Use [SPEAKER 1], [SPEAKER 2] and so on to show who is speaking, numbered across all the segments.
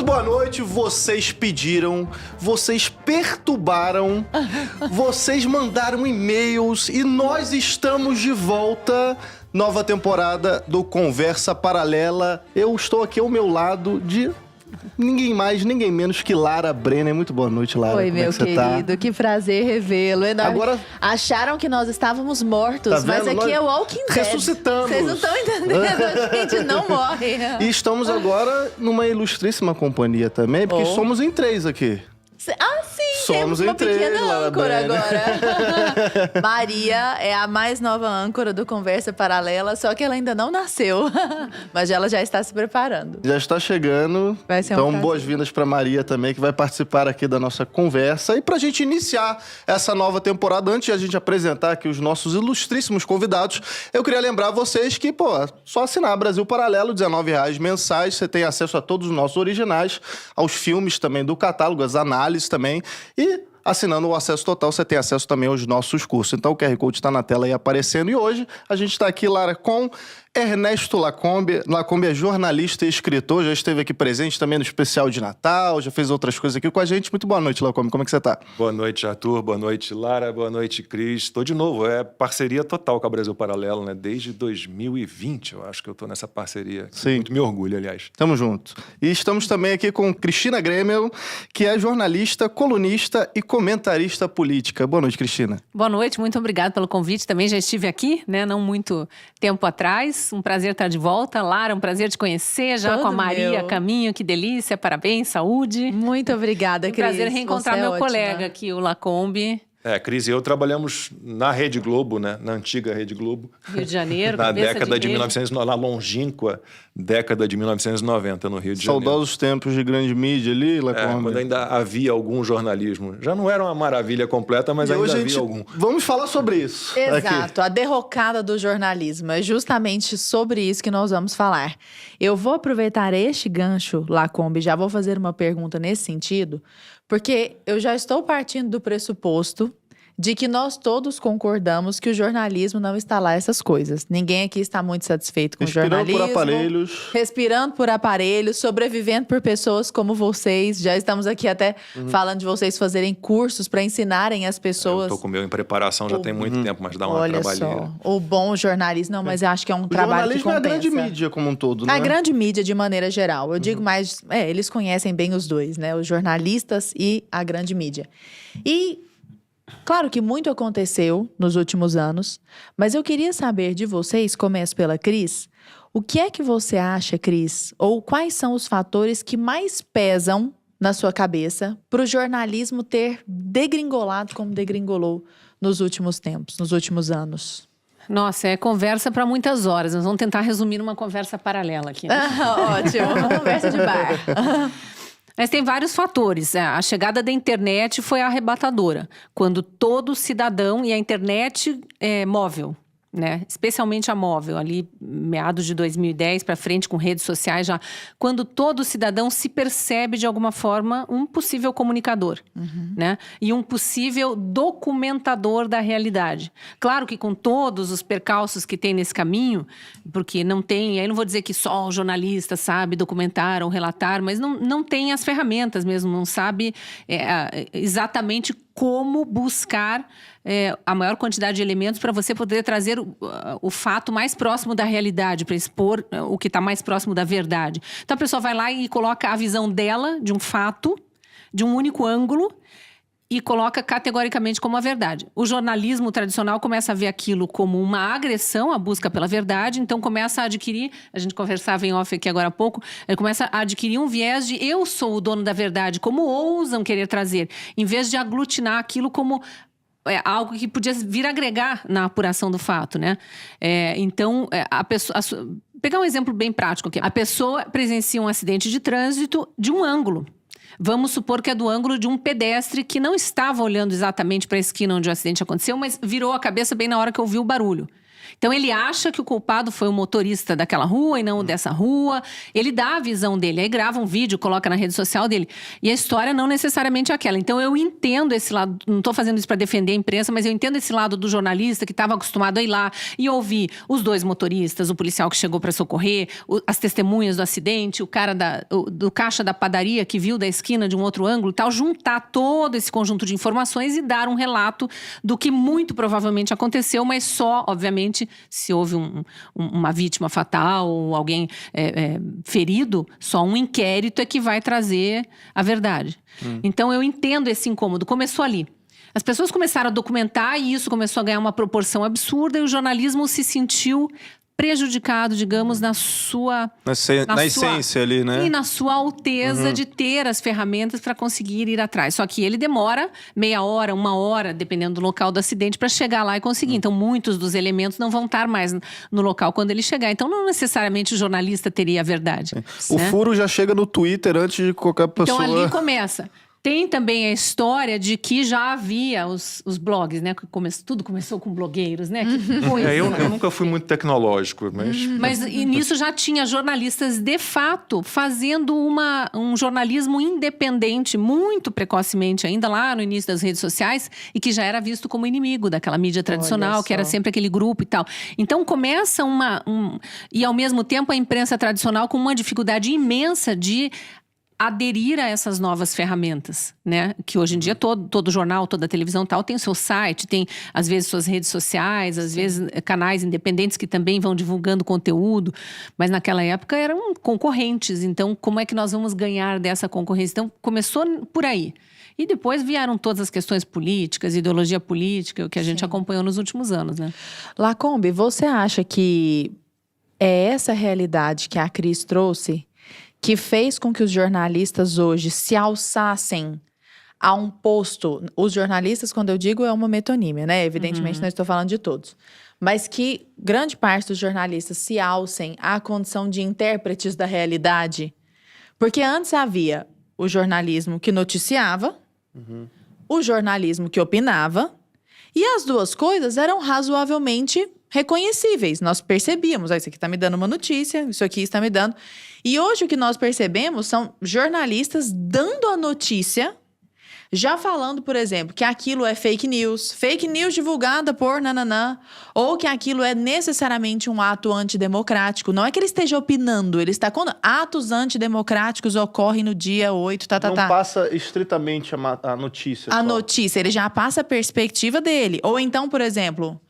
[SPEAKER 1] boa noite, vocês pediram, vocês perturbaram, vocês mandaram e-mails e nós estamos de volta. Nova temporada do Conversa Paralela. Eu estou aqui ao meu lado de ninguém mais, ninguém menos que Lara Brenner. Muito boa noite, Lara.
[SPEAKER 2] Oi, meu querido. Que prazer revê-lo.
[SPEAKER 1] Agora...
[SPEAKER 2] Acharam que nós estávamos mortos,
[SPEAKER 1] tá
[SPEAKER 2] mas aqui é o Walking Dead.
[SPEAKER 1] Ressuscitamos.
[SPEAKER 2] Vocês não estão entendendo, a gente não morre.
[SPEAKER 1] E estamos agora numa ilustríssima companhia também, porque somos em 3 aqui.
[SPEAKER 2] Ah, sim!
[SPEAKER 1] Somos
[SPEAKER 2] temos uma
[SPEAKER 1] em 3,
[SPEAKER 2] pequena
[SPEAKER 1] Lara
[SPEAKER 2] âncora
[SPEAKER 1] Brenner.
[SPEAKER 2] agora. Maria é a mais nova âncora do Conversa Paralela, só que ela ainda não nasceu. Mas ela já está se preparando.
[SPEAKER 1] Já está chegando.
[SPEAKER 2] Vai ser um
[SPEAKER 1] então,
[SPEAKER 2] prazer.
[SPEAKER 1] boas-vindas para Maria também, que vai participar aqui da nossa conversa. E para a gente iniciar essa nova temporada, antes de a gente apresentar aqui os nossos ilustríssimos convidados, eu queria lembrar vocês que, só assinar Brasil Paralelo, R$19 mensais, você tem acesso a todos os nossos originais, aos filmes também do catálogo, as análises também. E assinando o Acesso Total, você tem acesso também aos nossos cursos. Então o QR Code está na tela aí aparecendo. E hoje a gente está aqui, Lara, com Ernesto Lacombe. Lacombe é jornalista e escritor, já esteve aqui presente também no especial de Natal, já fez outras coisas aqui com a gente. Muito boa noite, Lacombe. Como é que você está?
[SPEAKER 3] Boa noite, Arthur. Boa noite, Lara. Boa noite, Cris. Estou de novo. É parceria total com a Brasil Paralelo, né? Desde 2020, eu acho que eu estou nessa parceria.
[SPEAKER 1] Sim.
[SPEAKER 3] Muito me orgulho, aliás.
[SPEAKER 1] Tamo junto. E estamos também aqui com Cristina Grêmio, que é jornalista, colunista e comentarista política. Boa noite, Cristina.
[SPEAKER 4] Boa noite, muito obrigada pelo convite. Também já estive aqui, né? Não muito tempo atrás. Um prazer estar de volta. Lara, um prazer te conhecer. Já
[SPEAKER 2] Todo
[SPEAKER 4] com a Maria
[SPEAKER 2] meu.
[SPEAKER 4] Caminho, que delícia. Parabéns, saúde.
[SPEAKER 2] Muito obrigada, Cris.
[SPEAKER 4] Prazer reencontrar
[SPEAKER 2] Você é
[SPEAKER 4] meu
[SPEAKER 2] ótima.
[SPEAKER 4] colega aqui, o Lacombe.
[SPEAKER 3] Cris e eu trabalhamos na Rede Globo, né? Na antiga Rede Globo.
[SPEAKER 4] Rio de Janeiro,
[SPEAKER 3] Na
[SPEAKER 4] cabeça
[SPEAKER 3] década de
[SPEAKER 4] rede.
[SPEAKER 3] 1900, na longínqua década de 1990, no Rio de Janeiro.
[SPEAKER 1] Saudosos tempos de grande mídia ali, Lacombe.
[SPEAKER 3] Quando ainda havia algum jornalismo. Já não era uma maravilha completa, mas
[SPEAKER 1] E
[SPEAKER 3] ainda
[SPEAKER 1] hoje a
[SPEAKER 3] havia
[SPEAKER 1] gente...
[SPEAKER 3] algum.
[SPEAKER 1] Vamos falar sobre isso. Aqui.
[SPEAKER 2] Exato, a derrocada do jornalismo. É justamente sobre isso que nós vamos falar. Eu vou aproveitar este gancho, Lacombe, já vou fazer uma pergunta nesse sentido, porque eu já estou partindo do pressuposto de que nós todos concordamos que o jornalismo não está lá essas coisas. Ninguém aqui está muito satisfeito com o jornalismo.
[SPEAKER 1] Respirando por aparelhos.
[SPEAKER 2] Respirando por aparelhos, sobrevivendo por pessoas como vocês. Já estamos aqui até falando de vocês fazerem cursos para ensinarem as
[SPEAKER 3] Eu
[SPEAKER 2] pessoas.
[SPEAKER 3] estou com o meu em preparação já tem muito tempo, mas dá uma
[SPEAKER 2] Olha
[SPEAKER 3] trabalheira.
[SPEAKER 2] só, o bom jornalismo. Não, mas eu acho que é um
[SPEAKER 1] O
[SPEAKER 2] trabalho que
[SPEAKER 1] jornalismo é a
[SPEAKER 2] compensa.
[SPEAKER 1] grande mídia como um todo, né?
[SPEAKER 2] A grande mídia, de maneira geral. Eu digo mais... eles conhecem bem os dois, né? Os jornalistas e a grande mídia. E... claro que muito aconteceu nos últimos anos, mas eu queria saber de vocês, começo pela Cris, o que é que você acha, Cris, ou quais são os fatores que mais pesam na sua cabeça para o jornalismo ter degringolado como degringolou nos últimos tempos, nos últimos anos?
[SPEAKER 4] Nossa, é conversa para muitas horas. Nós vamos tentar resumir numa conversa paralela aqui. Né?
[SPEAKER 2] Ótimo, uma conversa de bar.
[SPEAKER 4] Mas tem vários fatores. A chegada da internet foi arrebatadora. Quando todo cidadão, e a internet é móvel, né? Especialmente a móvel, ali meados de 2010 para frente, com redes sociais já. Quando todo cidadão se percebe, de alguma forma, um possível comunicador, né? E um possível documentador da realidade. Claro que com todos os percalços que tem nesse caminho, porque não tem, aí não vou dizer que só o jornalista sabe documentar ou relatar, mas não tem as ferramentas mesmo, não sabe exatamente como buscar a maior quantidade de elementos para você poder trazer o fato mais próximo da realidade, para expor o que está mais próximo da verdade. Então a pessoa vai lá e coloca a visão dela de um fato, de um único ângulo, e coloca categoricamente como a verdade. O jornalismo tradicional começa a ver aquilo como uma agressão, a busca pela verdade, então começa a adquirir, a gente conversava em off aqui agora há pouco, ele começa a adquirir um viés de eu sou o dono da verdade, como ousam querer trazer, em vez de aglutinar aquilo como algo que podia vir agregar na apuração do fato, né? Então, a pessoa... pegar um exemplo bem prático aqui. A pessoa presencia um acidente de trânsito de um ângulo. Vamos supor que é do ângulo de um pedestre que não estava olhando exatamente para a esquina onde o acidente aconteceu, mas virou a cabeça bem na hora que ouviu o barulho. Então, ele acha que o culpado foi o motorista daquela rua e não o dessa rua. Ele dá a visão dele, aí grava um vídeo, coloca na rede social dele. E a história não necessariamente é aquela. Então, eu entendo esse lado, não estou fazendo isso para defender a imprensa, mas eu entendo esse lado do jornalista que estava acostumado a ir lá e ouvir os dois motoristas, o policial que chegou para socorrer, as testemunhas do acidente, o cara do caixa da padaria que viu da esquina de um outro ângulo e tal, juntar todo esse conjunto de informações e dar um relato do que muito provavelmente aconteceu, mas só, obviamente, se houve uma vítima fatal ou alguém ferido, só um inquérito é que vai trazer a verdade. Então, eu entendo esse incômodo. Começou ali. As pessoas começaram a documentar e isso começou a ganhar uma proporção absurda e o jornalismo se sentiu prejudicado, digamos, na
[SPEAKER 1] essência ali, né?
[SPEAKER 4] E na sua alteza de ter as ferramentas para conseguir ir atrás. Só que ele demora meia hora, 1 hora, dependendo do local do acidente, para chegar lá e conseguir. Então, muitos dos elementos não vão estar mais no local quando ele chegar. Então, não necessariamente o jornalista teria a verdade.
[SPEAKER 1] O furo já chega no Twitter antes de qualquer pessoa...
[SPEAKER 4] Então, ali começa. Tem também a história de que já havia os blogs, né? Tudo começou com blogueiros, né? Que coisa.
[SPEAKER 3] Eu nunca fui muito tecnológico, mas...
[SPEAKER 4] Mas nisso já tinha jornalistas, de fato, fazendo um jornalismo independente, muito precocemente, ainda lá no início das redes sociais, e que já era visto como inimigo daquela mídia tradicional, que era sempre aquele grupo e tal. Então começa e ao mesmo tempo a imprensa tradicional com uma dificuldade imensa de aderir a essas novas ferramentas, né? Que hoje em dia todo jornal, toda televisão tal tem o seu site, tem às vezes suas redes sociais, às vezes canais independentes que também vão divulgando conteúdo, mas naquela época eram concorrentes, então como é que nós vamos ganhar dessa concorrência? Então começou por aí. E depois vieram todas as questões políticas, ideologia política, o que a gente acompanhou nos últimos anos, né?
[SPEAKER 2] Lacombe, você acha que é essa realidade que a Cris trouxe que fez com que os jornalistas hoje se alçassem a um posto? Os jornalistas, quando eu digo, é uma metonímia, né? Evidentemente, não estou falando de todos. Mas que grande parte dos jornalistas se alcem à condição de intérpretes da realidade. Porque antes havia o jornalismo que noticiava, o jornalismo que opinava, e as duas coisas eram razoavelmente reconhecíveis. Nós percebíamos, isso aqui está me dando uma notícia, isso aqui está me dando... E hoje o que nós percebemos são jornalistas dando a notícia, já falando, por exemplo, que aquilo é fake news divulgada por nananã, ou que aquilo é necessariamente um ato antidemocrático. Não é que ele esteja opinando, ele está quando atos antidemocráticos ocorrem no dia 8,
[SPEAKER 1] Não passa estritamente a notícia.
[SPEAKER 2] Notícia, ele já passa a perspectiva dele. Ou então, por exemplo...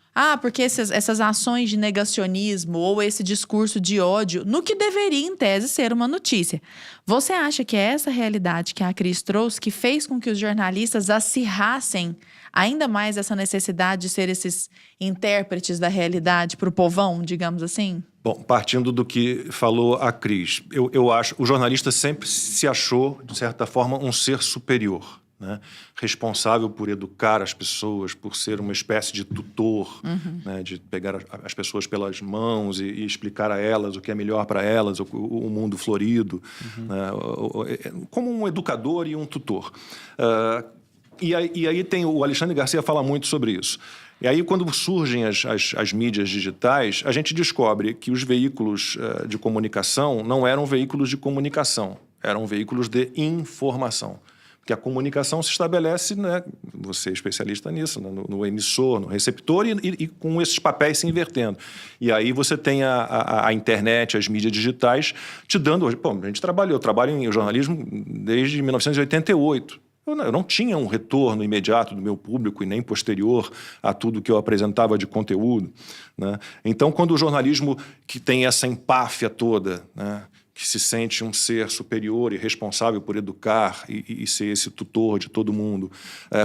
[SPEAKER 2] porque essas ações de negacionismo ou esse discurso de ódio, no que deveria, em tese, ser uma notícia. Você acha que é essa realidade que a Cris trouxe que fez com que os jornalistas acirrassem ainda mais essa necessidade de ser esses intérpretes da realidade para o povão, digamos assim?
[SPEAKER 3] Bom, partindo do que falou a Cris, eu acho que o jornalista sempre se achou, de certa forma, um ser superior. Né? Responsável por educar as pessoas, por ser uma espécie de tutor, né? De pegar as pessoas pelas mãos e explicar a elas o que é melhor para elas, o mundo florido, né? Como um educador e um tutor. E aí tem o Alexandre Garcia fala muito sobre isso. E aí, quando surgem as mídias digitais, a gente descobre que os veículos de comunicação não eram veículos de comunicação, eram veículos de informação. Que a comunicação se estabelece, né, você é especialista nisso, né, no emissor, no receptor e com esses papéis se invertendo. E aí você tem a internet, as mídias digitais te dando... Pô, eu trabalho em jornalismo desde 1988. Eu não tinha um retorno imediato do meu público e nem posterior a tudo que eu apresentava de conteúdo, né? Então, quando o jornalismo que tem essa empáfia toda, né, que se sente um ser superior e responsável por educar e ser esse tutor de todo mundo,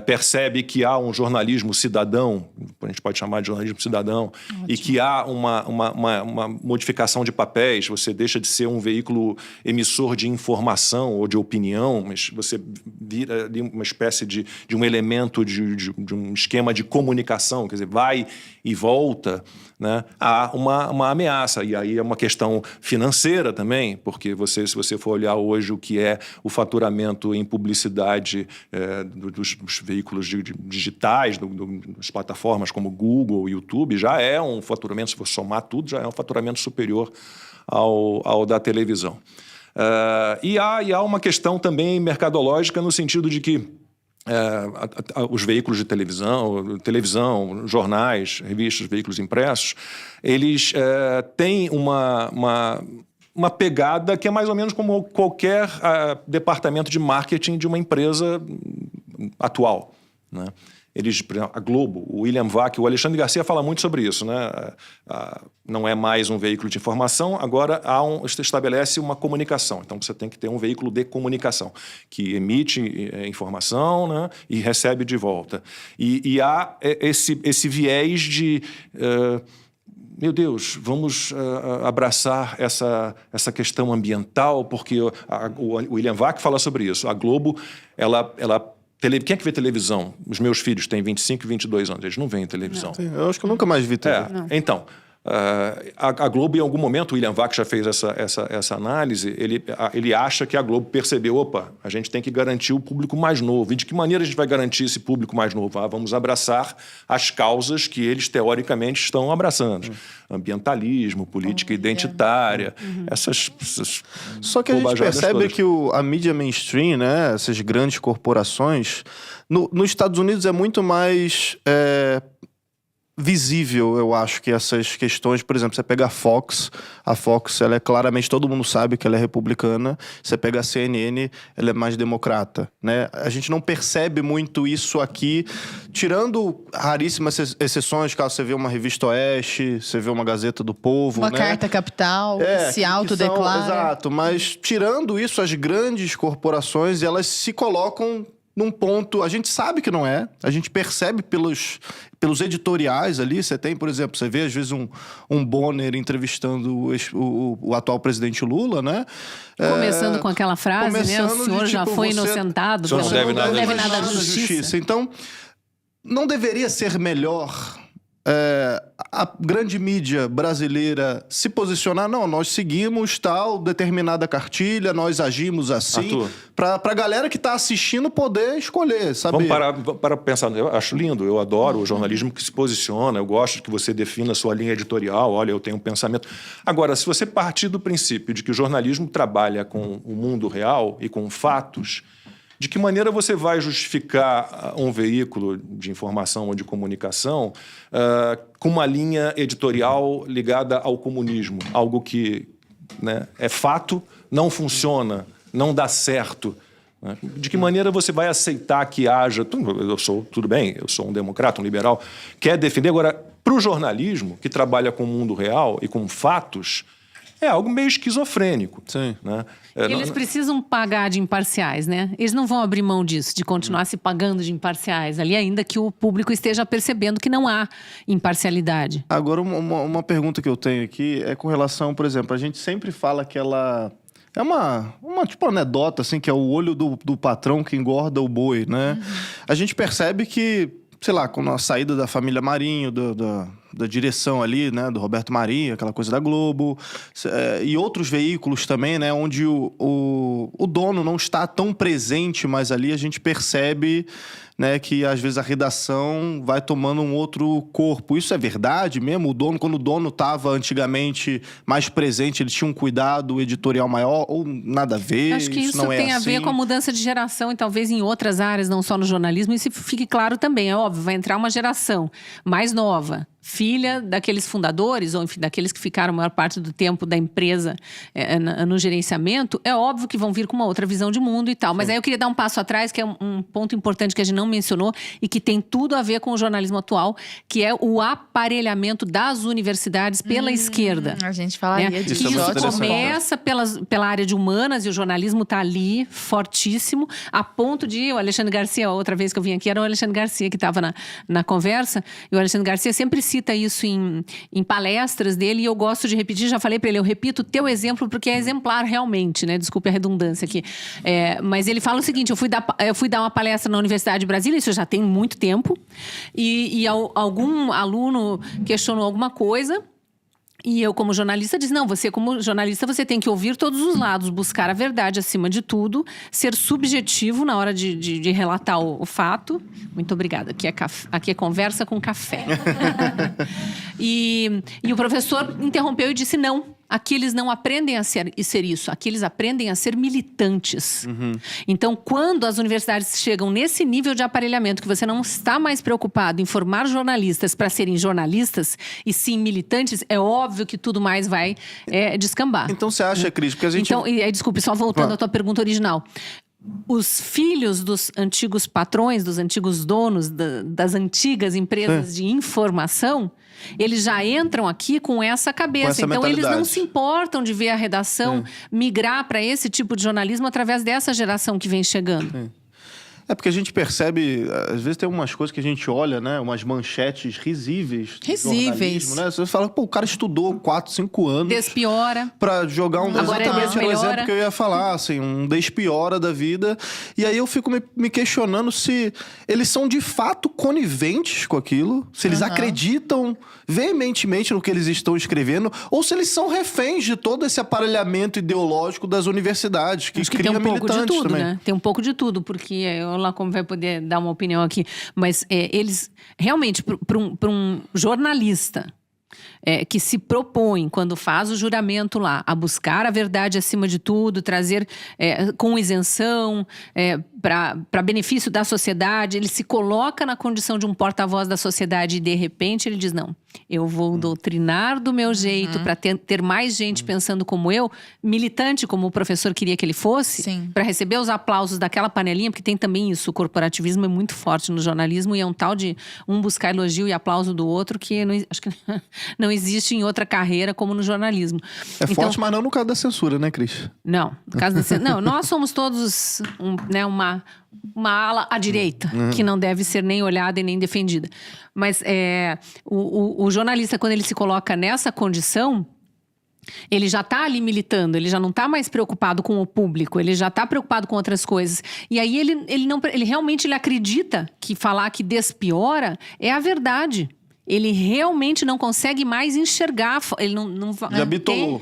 [SPEAKER 3] percebe que há um jornalismo cidadão, a gente pode chamar de jornalismo cidadão, e que há uma modificação de papéis, você deixa de ser um veículo emissor de informação ou de opinião, mas você vira ali uma espécie de um elemento de um esquema de comunicação, quer dizer, vai e volta, né? Há uma ameaça. E aí é uma questão financeira também, porque se você for olhar hoje o que é o faturamento em publicidade dos veículos digitais, das plataformas como Google, YouTube, já é um faturamento, se for somar tudo, já é um faturamento superior ao da televisão. E há uma questão também mercadológica no sentido de que os veículos de televisão, jornais, revistas, veículos impressos, eles têm uma pegada que é mais ou menos como qualquer departamento de marketing de uma empresa atual, né? Eles, por exemplo, a Globo, o William Vac, o Alexandre Garcia fala muito sobre isso, né? Não é mais um veículo de informação, agora estabelece uma comunicação. Então você tem que ter um veículo de comunicação que emite informação, né? E recebe de volta. E há esse viés de meu Deus, vamos abraçar essa questão ambiental, porque o William Vac fala sobre isso. A Globo, quem é que vê televisão? Os meus filhos têm 25 e 22 anos, eles não veem televisão.
[SPEAKER 1] Sim, eu acho que eu nunca mais vi TV.
[SPEAKER 3] Então, a Globo, em algum momento, o William Vac já fez essa análise, ele acha que a Globo percebeu, opa, a gente tem que garantir o público mais novo. E de que maneira a gente vai garantir esse público mais novo? Vamos abraçar as causas que eles, teoricamente, estão abraçando. Ambientalismo, política identitária, essas
[SPEAKER 1] Só que a gente percebe
[SPEAKER 3] todas.
[SPEAKER 1] que a mídia mainstream, né, essas grandes corporações, nos Estados Unidos é muito mais visível, eu acho, que essas questões. Por exemplo, você pega a Fox, ela é claramente, todo mundo sabe que ela é republicana. Você pega a CNN, ela é mais democrata, né? A gente não percebe muito isso aqui, tirando raríssimas exceções, caso você vê uma Revista Oeste, você vê uma Gazeta do Povo,
[SPEAKER 2] Uma
[SPEAKER 1] né?
[SPEAKER 2] Carta Capital, se autodeclara.
[SPEAKER 1] Exato, mas tirando isso, as grandes corporações, elas se colocam num ponto, a gente sabe que não é, a gente percebe pelos editoriais ali. Você tem, por exemplo, você vê às vezes um Bonner entrevistando o atual presidente Lula, né?
[SPEAKER 4] Começando com aquela frase, né? O senhor já foi inocentado.
[SPEAKER 3] Você não deve nada à
[SPEAKER 1] justiça. Então, não deveria ser melhor a grande mídia brasileira se posicionar? Não, nós seguimos tal determinada cartilha, nós agimos assim, para a galera que está assistindo poder escolher, sabe?
[SPEAKER 3] Vamos para pensar. Eu acho lindo, eu adoro o jornalismo que se posiciona, eu gosto que você defina a sua linha editorial, olha, eu tenho um pensamento. Agora, se você partir do princípio de que o jornalismo trabalha com o mundo real e com fatos, de que maneira você vai justificar um veículo de informação ou de comunicação com uma linha editorial ligada ao comunismo? Algo que, né, é fato, não funciona, não dá certo. Né? De que maneira você vai aceitar que haja... Tudo bem, eu sou um democrata, um liberal, quer defender. Agora, para o jornalismo, que trabalha com o mundo real e com fatos, é algo meio esquizofrênico.
[SPEAKER 1] Sim.
[SPEAKER 3] Né?
[SPEAKER 4] Eles precisam pagar de imparciais, né? Eles não vão abrir mão disso, de continuar se pagando de imparciais ali, ainda que o público esteja percebendo que não há imparcialidade.
[SPEAKER 1] Agora, uma pergunta que eu tenho aqui é com relação, por exemplo, a gente sempre fala que ela... É uma tipo anedota, assim, que é o olho do patrão que engorda o boi, né? A gente percebe que, sei lá, com a saída da família Marinho, da direção ali, né, do Roberto Marinho, aquela coisa da Globo, e outros veículos também, né, onde o dono não está tão presente, mas ali a gente percebe, né, que às vezes a redação vai tomando um outro corpo. Isso é verdade mesmo? Quando o dono estava antigamente mais presente, ele tinha um cuidado editorial maior, ou nada a ver?
[SPEAKER 4] Acho que isso
[SPEAKER 1] não
[SPEAKER 4] tem a ver com a mudança de geração e talvez em outras áreas, não só no jornalismo. Isso fique claro também, é óbvio, vai entrar uma geração mais nova, filha daqueles fundadores, ou enfim, daqueles que ficaram a maior parte do tempo da empresa no gerenciamento. É óbvio que vão vir com uma outra visão de mundo e tal. Mas aí eu queria dar um passo atrás, que é um ponto importante que a gente não mencionou e que tem tudo a ver com o jornalismo atual, que é o aparelhamento das universidades pela esquerda.
[SPEAKER 2] A gente falaria disso.
[SPEAKER 4] Isso começa pela área de humanas, e o jornalismo está ali, fortíssimo, a ponto de... O Alexandre Garcia, outra vez que eu vim aqui, era o Alexandre Garcia que estava na conversa, e o Alexandre Garcia sempre cita isso em palestras dele e eu gosto de repetir, já falei para ele, eu repito o teu exemplo porque é exemplar realmente, né? Desculpe a redundância aqui. Mas ele fala o seguinte, eu fui dar uma palestra na Universidade de Brasília, isso já tem muito tempo, e algum aluno questionou alguma coisa. E eu, como jornalista, disse, não, você como jornalista, você tem que ouvir todos os lados, buscar a verdade acima de tudo, ser subjetivo na hora de relatar o fato. Muito obrigada, aqui é conversa com café. E o professor interrompeu e disse, não, aqui eles não aprendem a ser isso, aqui eles aprendem a ser militantes. Então, quando as universidades chegam nesse nível de aparelhamento, que você não está mais preocupado em formar jornalistas para serem jornalistas, e sim militantes, é óbvio que tudo mais vai descambar.
[SPEAKER 1] Então você acha, Cris, porque a gente...
[SPEAKER 4] Então, desculpe, só voltando à tua pergunta original. Os filhos dos antigos patrões, dos antigos donos das antigas empresas de informação, eles já entram aqui com essa cabeça. Então, eles não se importam de ver a redação migrar para esse tipo de jornalismo através dessa geração que vem chegando.
[SPEAKER 1] É porque a gente percebe, às vezes tem umas coisas que a gente olha, né? Umas manchetes risíveis.
[SPEAKER 2] Risíveis.
[SPEAKER 1] Né? Você fala, pô, o cara estudou 4, 5 anos.
[SPEAKER 4] Despiora.
[SPEAKER 1] Pra jogar um...
[SPEAKER 4] Agora
[SPEAKER 1] exatamente, era o
[SPEAKER 4] desmelhora.
[SPEAKER 1] exemplo que eu ia falar, assim, um despiora da vida. E aí eu fico me questionando se eles são de fato coniventes com aquilo, se eles acreditam veementemente no que eles estão escrevendo, ou se eles são reféns de todo esse aparelhamento ideológico das universidades, que cria
[SPEAKER 4] tem um pouco
[SPEAKER 1] militantes
[SPEAKER 4] de tudo,
[SPEAKER 1] também.
[SPEAKER 4] né? Tem um pouco de tudo, porque lá como vai poder dar uma opinião aqui, mas eles realmente para um jornalista que se propõe, quando faz o juramento lá, a buscar a verdade acima de tudo, trazer com isenção, para benefício da sociedade, ele se coloca na condição de um porta-voz da sociedade e de repente ele diz, não, eu vou doutrinar do meu jeito para ter mais gente pensando como eu, militante como o professor queria que ele fosse, para receber os aplausos daquela panelinha, porque tem também isso, o corporativismo é muito forte no jornalismo e é um tal de buscar elogio e aplauso do outro que acho que não existe em outra carreira como no jornalismo.
[SPEAKER 1] É forte, mas não no caso da censura, né, Cris?
[SPEAKER 4] Não, no caso da censura. Não, nós somos todos uma ala à direita, que não deve ser nem olhada e nem defendida. Mas o jornalista, quando ele se coloca nessa condição, ele já está ali militando, ele já não está mais preocupado com o público, ele já está preocupado com outras coisas. E aí ele realmente acredita que falar que despiora é a verdade. Ele realmente não consegue mais enxergar. Ele não
[SPEAKER 1] Já bitolou.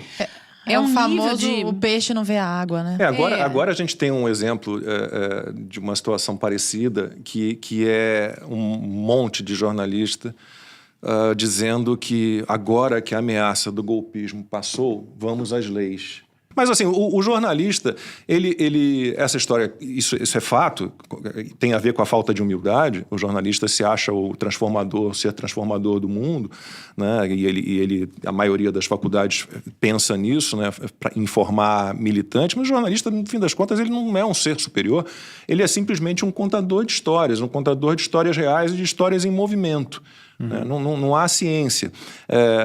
[SPEAKER 2] É um famoso, nível de...
[SPEAKER 4] o
[SPEAKER 2] peixe não vê a água, né?
[SPEAKER 3] Agora a gente tem um exemplo de uma situação parecida, que é um monte de jornalista dizendo que agora que a ameaça do golpismo passou, vamos às leis. Mas assim, o jornalista, essa história, isso é fato, tem a ver com a falta de humildade. O jornalista se acha o ser transformador do mundo, né? E a maioria das faculdades pensa nisso, né? Para informar militantes, mas o jornalista, no fim das contas, ele não é um ser superior, ele é simplesmente um contador de histórias reais e de histórias em movimento. Né? Não há ciência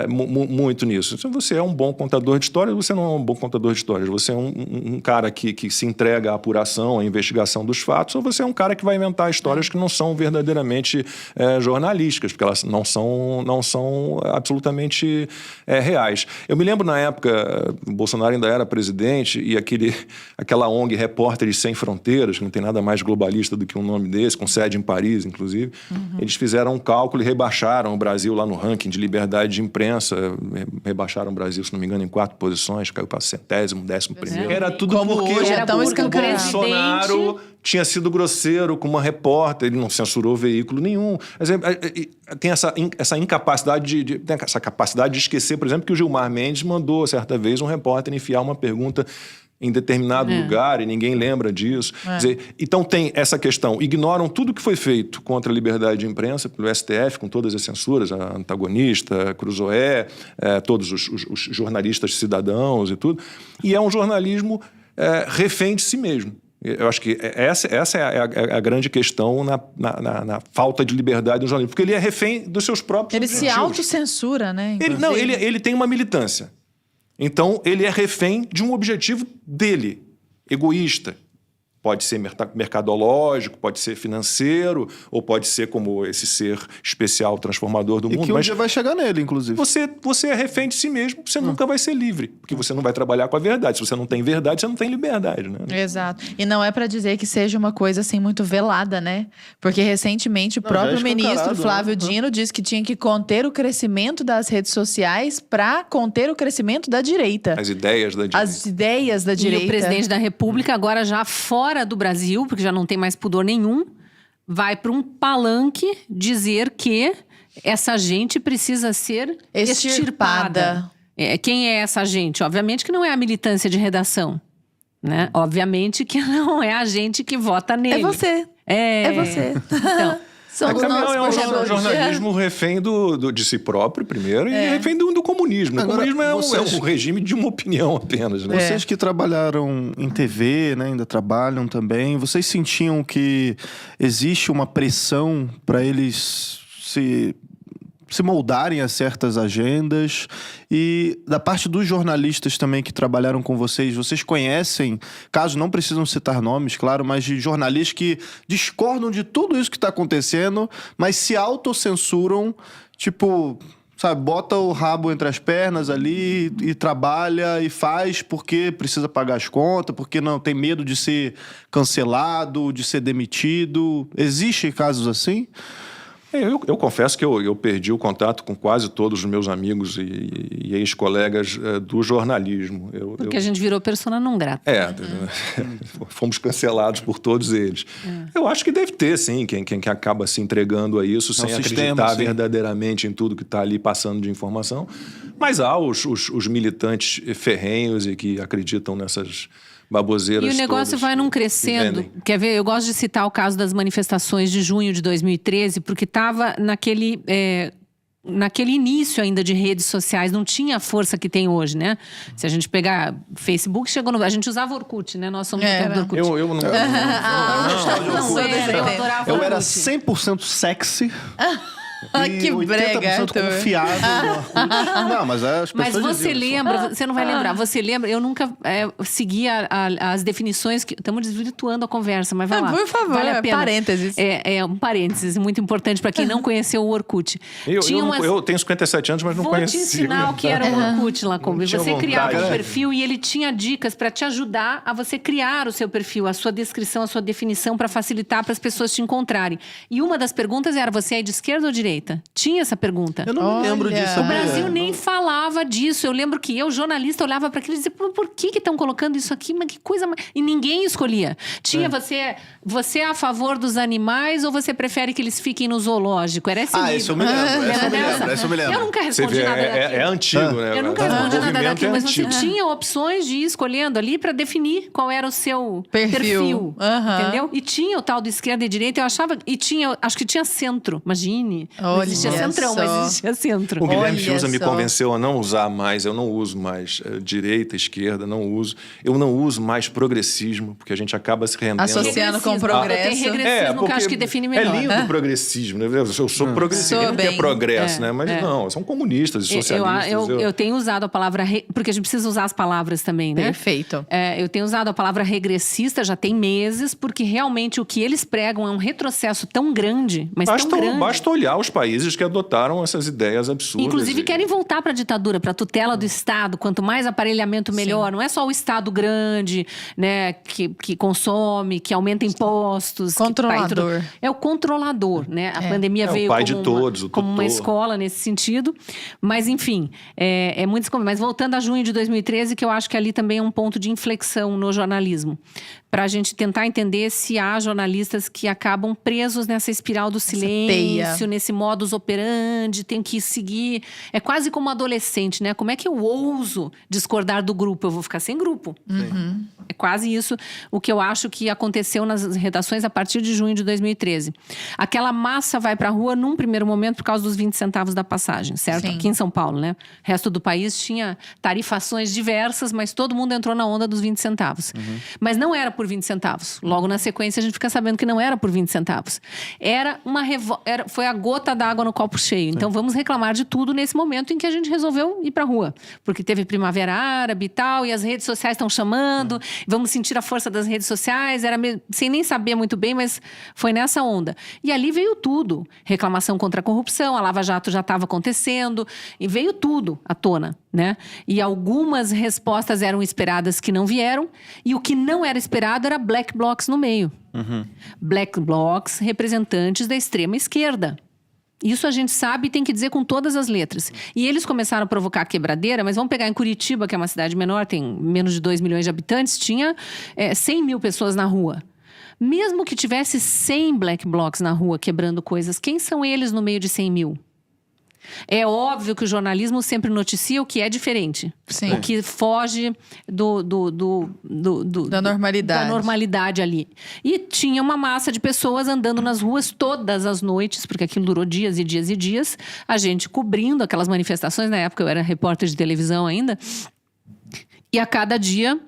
[SPEAKER 3] muito nisso. Se você é um bom contador de histórias, você não é um bom contador de histórias. Você é um cara que se entrega à apuração, à investigação dos fatos, ou você é um cara que vai inventar histórias que não são verdadeiramente jornalísticas, porque elas não são absolutamente reais. Eu me lembro na época, o Bolsonaro ainda era presidente, e aquela ONG Repórteres Sem Fronteiras, que não tem nada mais globalista do que um nome desse, com sede em Paris, inclusive, eles fizeram um cálculo e rebaixaram o Brasil lá no ranking de liberdade de imprensa, rebaixaram o Brasil, se não me engano, em 4 posições, caiu para 70º, 11º. Era tudo
[SPEAKER 2] Como
[SPEAKER 3] porque
[SPEAKER 2] hoje é tão escancarado.
[SPEAKER 3] o Bolsonaro tinha sido grosseiro com uma repórter, ele não censurou veículo nenhum. Tem essa incapacidade essa capacidade de esquecer, por exemplo, que o Gilmar Mendes mandou, certa vez, um repórter enfiar uma pergunta em determinado lugar e ninguém lembra disso. Quer dizer, então tem essa questão. Ignoram tudo que foi feito contra a liberdade de imprensa pelo STF, com todas as censuras, a Antagonista, a Cruzoé, todos os jornalistas cidadãos e tudo. E é um jornalismo refém de si mesmo. Eu acho que essa é a grande questão na falta de liberdade do jornalismo. Porque ele é refém dos seus próprios
[SPEAKER 2] Ele
[SPEAKER 3] objetivos.
[SPEAKER 2] se autocensura, né?
[SPEAKER 3] Ele tem uma militância. Então, ele é refém de um objetivo dele, egoísta. pode ser mercadológico, pode ser financeiro, ou pode ser como esse ser especial, transformador do
[SPEAKER 1] E
[SPEAKER 3] mundo.
[SPEAKER 1] que um
[SPEAKER 3] Mas
[SPEAKER 1] dia vai chegar nele, inclusive.
[SPEAKER 3] você é refém de si mesmo, você nunca vai ser livre, porque você não vai trabalhar com a verdade. Se você não tem verdade, você não tem liberdade, né?
[SPEAKER 2] Exato. E não é pra dizer que seja uma coisa assim muito velada, né? Porque recentemente o
[SPEAKER 1] Não, já é
[SPEAKER 2] próprio ministro
[SPEAKER 1] escancarado,
[SPEAKER 2] Flávio
[SPEAKER 1] né?
[SPEAKER 2] Dino disse que tinha que conter o crescimento das redes sociais pra conter o crescimento da direita.
[SPEAKER 3] As ideias da direita.
[SPEAKER 2] As ideias da direita.
[SPEAKER 4] E o presidente da República, agora já fora do Brasil, porque já não tem mais pudor nenhum, vai para um palanque dizer que essa gente precisa ser extirpada. Quem é essa gente? Obviamente que não é a militância de redação, né? Obviamente que não é a gente que vota nele.
[SPEAKER 2] É você. É você.
[SPEAKER 4] Então,
[SPEAKER 2] Somos
[SPEAKER 3] Também
[SPEAKER 2] nós,
[SPEAKER 3] é um
[SPEAKER 2] apoiadores.
[SPEAKER 3] jornalismo refém de si próprio, primeiro, e refém do comunismo.
[SPEAKER 1] Agora,
[SPEAKER 3] O comunismo é
[SPEAKER 1] vocês-
[SPEAKER 3] um regime de uma opinião apenas, né?
[SPEAKER 1] Vocês que trabalharam em TV, né, ainda trabalham também, vocês sentiam que existe uma pressão para eles se moldarem a certas agendas? E da parte dos jornalistas também que trabalharam com vocês conhecem, caso não precisam citar nomes, claro, mas de jornalistas que discordam de tudo isso que está acontecendo, mas se autocensuram, tipo... Sabe, bota o rabo entre as pernas ali e trabalha e faz porque precisa pagar as contas, porque não tem medo de ser cancelado, de ser demitido. Existem casos assim?
[SPEAKER 3] Eu confesso que eu perdi o contato com quase todos os meus amigos e ex-colegas do jornalismo.
[SPEAKER 4] porque a gente virou persona não grata.
[SPEAKER 3] Fomos cancelados por todos eles. Eu acho que deve ter, sim, quem acaba se entregando a isso sem
[SPEAKER 1] sistema,
[SPEAKER 3] acreditar
[SPEAKER 1] sim.
[SPEAKER 3] verdadeiramente em tudo que está ali passando de informação. Mas há os militantes ferrenhos e que acreditam nessas baboseiras
[SPEAKER 4] E o negócio
[SPEAKER 3] todas
[SPEAKER 4] vai num
[SPEAKER 3] que
[SPEAKER 4] crescendo.
[SPEAKER 3] vendem.
[SPEAKER 4] Quer ver? Eu gosto de citar o caso das manifestações de junho de 2013, porque estava naquele início ainda de redes sociais, não tinha a força que tem hoje, né? Se a gente pegar Facebook, a gente usava Orkut, né? Nós somos do tempo do Orkut.
[SPEAKER 3] Eu não...
[SPEAKER 4] Não era, eu adorava
[SPEAKER 1] Eu era
[SPEAKER 4] Orkut.
[SPEAKER 1] 100% sexy.
[SPEAKER 2] Que
[SPEAKER 1] e 80%
[SPEAKER 2] brega, Arthur.
[SPEAKER 1] confiável no Orkut. Não, mas as
[SPEAKER 4] Mas
[SPEAKER 1] pessoas
[SPEAKER 4] você
[SPEAKER 1] diziam,
[SPEAKER 4] lembra, você não vai lembrar, você lembra, eu nunca seguia as definições, que estamos desvirtuando a conversa, mas vai lá.
[SPEAKER 2] Por favor,
[SPEAKER 4] vale a pena.
[SPEAKER 2] parênteses.
[SPEAKER 4] É um parênteses muito importante para quem não conheceu o Orkut.
[SPEAKER 3] Eu tenho 57 anos, mas não
[SPEAKER 4] Vou
[SPEAKER 3] conhecia.
[SPEAKER 4] te ensinar o que era o Orkut lá comigo.
[SPEAKER 3] tinha
[SPEAKER 4] Você criava
[SPEAKER 3] vontade.
[SPEAKER 4] um perfil e ele tinha dicas para te ajudar a você criar o seu perfil, a sua descrição, a sua definição, para facilitar para as pessoas te encontrarem. E uma das perguntas era: você é de esquerda ou direita? Tinha essa pergunta.
[SPEAKER 1] Eu não me lembro
[SPEAKER 2] Olha.
[SPEAKER 1] disso.
[SPEAKER 2] O
[SPEAKER 4] O
[SPEAKER 1] sabia?
[SPEAKER 4] Brasil nem falava disso. Eu lembro que eu, jornalista, olhava para aquilo e dizia: por que estão colocando isso aqui? Mas que coisa... E ninguém escolhia. Tinha você é a favor dos animais ou você prefere que eles fiquem no zoológico? Era esse nível.
[SPEAKER 1] Esse eu me lembro. Essa eu me lembro.
[SPEAKER 4] Eu nunca
[SPEAKER 3] Você
[SPEAKER 4] respondi
[SPEAKER 3] vê,
[SPEAKER 4] nada daquilo.
[SPEAKER 3] é antigo, né?
[SPEAKER 4] Eu nunca
[SPEAKER 3] O
[SPEAKER 4] respondi nada
[SPEAKER 3] movimento
[SPEAKER 4] daquilo,
[SPEAKER 3] é
[SPEAKER 4] mas você
[SPEAKER 3] antigo.
[SPEAKER 4] tinha opções de ir escolhendo ali para definir qual era o seu
[SPEAKER 2] Perfil. Aham.
[SPEAKER 4] entendeu? E tinha o tal do esquerda e direita, eu achava... E tinha, acho que tinha centro, imagine. Não
[SPEAKER 2] Olha
[SPEAKER 4] existia centrão,
[SPEAKER 2] só.
[SPEAKER 4] mas existia centro.
[SPEAKER 3] O Guilherme
[SPEAKER 2] Olha
[SPEAKER 3] Fiuza me
[SPEAKER 2] só.
[SPEAKER 3] convenceu a não usar mais, eu não uso mais direita, esquerda, não uso. Eu não uso mais progressismo, porque a gente acaba se rendendo...
[SPEAKER 2] Associando com o
[SPEAKER 4] Regressismo.
[SPEAKER 2] progresso.
[SPEAKER 4] Tem regressismo que eu acho que define melhor.
[SPEAKER 3] É lindo o progressismo, né? Eu sou progressista,
[SPEAKER 2] Soa
[SPEAKER 3] não quer
[SPEAKER 2] bem.
[SPEAKER 3] progresso, né? Mas não, são comunistas e socialistas.
[SPEAKER 4] Eu tenho usado a palavra... Porque a gente precisa usar as palavras também, né?
[SPEAKER 2] Perfeito.
[SPEAKER 4] Eu tenho usado a palavra regressista já tem meses, porque realmente o que eles pregam é um retrocesso tão grande, mas tão grande.
[SPEAKER 3] Basta olhar os países que adotaram essas ideias absurdas.
[SPEAKER 4] Inclusive querem voltar para a ditadura, para a tutela do Estado. Quanto mais aparelhamento, melhor. Não é só o Estado grande, né, que consome, que aumenta impostos.
[SPEAKER 2] Controlador.
[SPEAKER 4] É o controlador, né? A pandemia
[SPEAKER 3] É o
[SPEAKER 4] veio
[SPEAKER 3] pai
[SPEAKER 4] como,
[SPEAKER 3] de todos, o
[SPEAKER 4] como uma
[SPEAKER 3] tutor.
[SPEAKER 4] escola nesse sentido. Mas, enfim, é muito... Mas voltando a junho de 2013, que eu acho que ali também é um ponto de inflexão no jornalismo. Para a gente tentar entender se há jornalistas que acabam presos nessa espiral do silêncio, nesse modus operandi, tem que seguir. É quase como adolescente, né? Como é que eu ouso discordar do grupo? Eu vou ficar sem grupo. É quase isso o que eu acho que aconteceu nas redações a partir de junho de 2013. Aquela massa vai para a rua num primeiro momento por causa dos 20 centavos da passagem, certo?
[SPEAKER 2] Sim.
[SPEAKER 4] Aqui em São Paulo, né? O resto do país tinha tarifações diversas, mas todo mundo entrou na onda dos 20 centavos. Mas não era por 20 centavos. Logo na sequência a gente fica sabendo que não era por 20 centavos. Era uma foi a gota d'água no copo cheio. Então vamos reclamar de tudo nesse momento em que a gente resolveu ir pra rua. Porque teve Primavera Árabe e tal, e as redes sociais estão chamando, Vamos sentir a força das redes sociais, sem nem saber muito bem, mas foi nessa onda. E ali veio tudo. Reclamação contra a corrupção, a Lava Jato já estava acontecendo, e veio tudo à tona, né? E algumas respostas eram esperadas que não vieram, e o que não era esperado era black blocs no meio. Black blocs, representantes da extrema esquerda. Isso a gente sabe e tem que dizer com todas as letras. E eles começaram a provocar quebradeira, mas vamos pegar em Curitiba, que é uma cidade menor, tem menos de 2 milhões de habitantes, tinha 100 mil pessoas na rua. Mesmo que tivesse 100 black blocs na rua quebrando coisas, quem são eles no meio de 100 mil? É óbvio que o jornalismo sempre noticia o que é diferente.
[SPEAKER 2] Sim.
[SPEAKER 4] O que foge
[SPEAKER 2] Da normalidade.
[SPEAKER 4] Da normalidade ali. E tinha uma massa de pessoas andando nas ruas todas as noites, porque aquilo durou dias e dias e dias. A gente cobrindo aquelas manifestações. Na época eu era repórter de televisão ainda. E a cada dia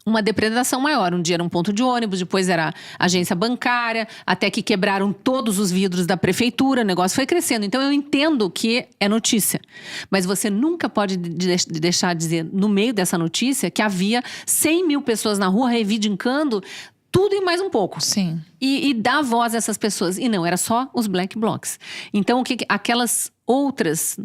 [SPEAKER 4] uma depredação maior. Um dia era um ponto de ônibus, depois era agência bancária, até que quebraram todos os vidros da prefeitura, o negócio foi crescendo. Então eu entendo que é notícia, mas você nunca pode deixar de dizer, no meio dessa notícia, que havia 100 mil pessoas na rua reivindicando tudo e mais um pouco.
[SPEAKER 2] Sim.
[SPEAKER 4] E dar voz a essas pessoas. E não, era só os black blocs. Então, aquelas outras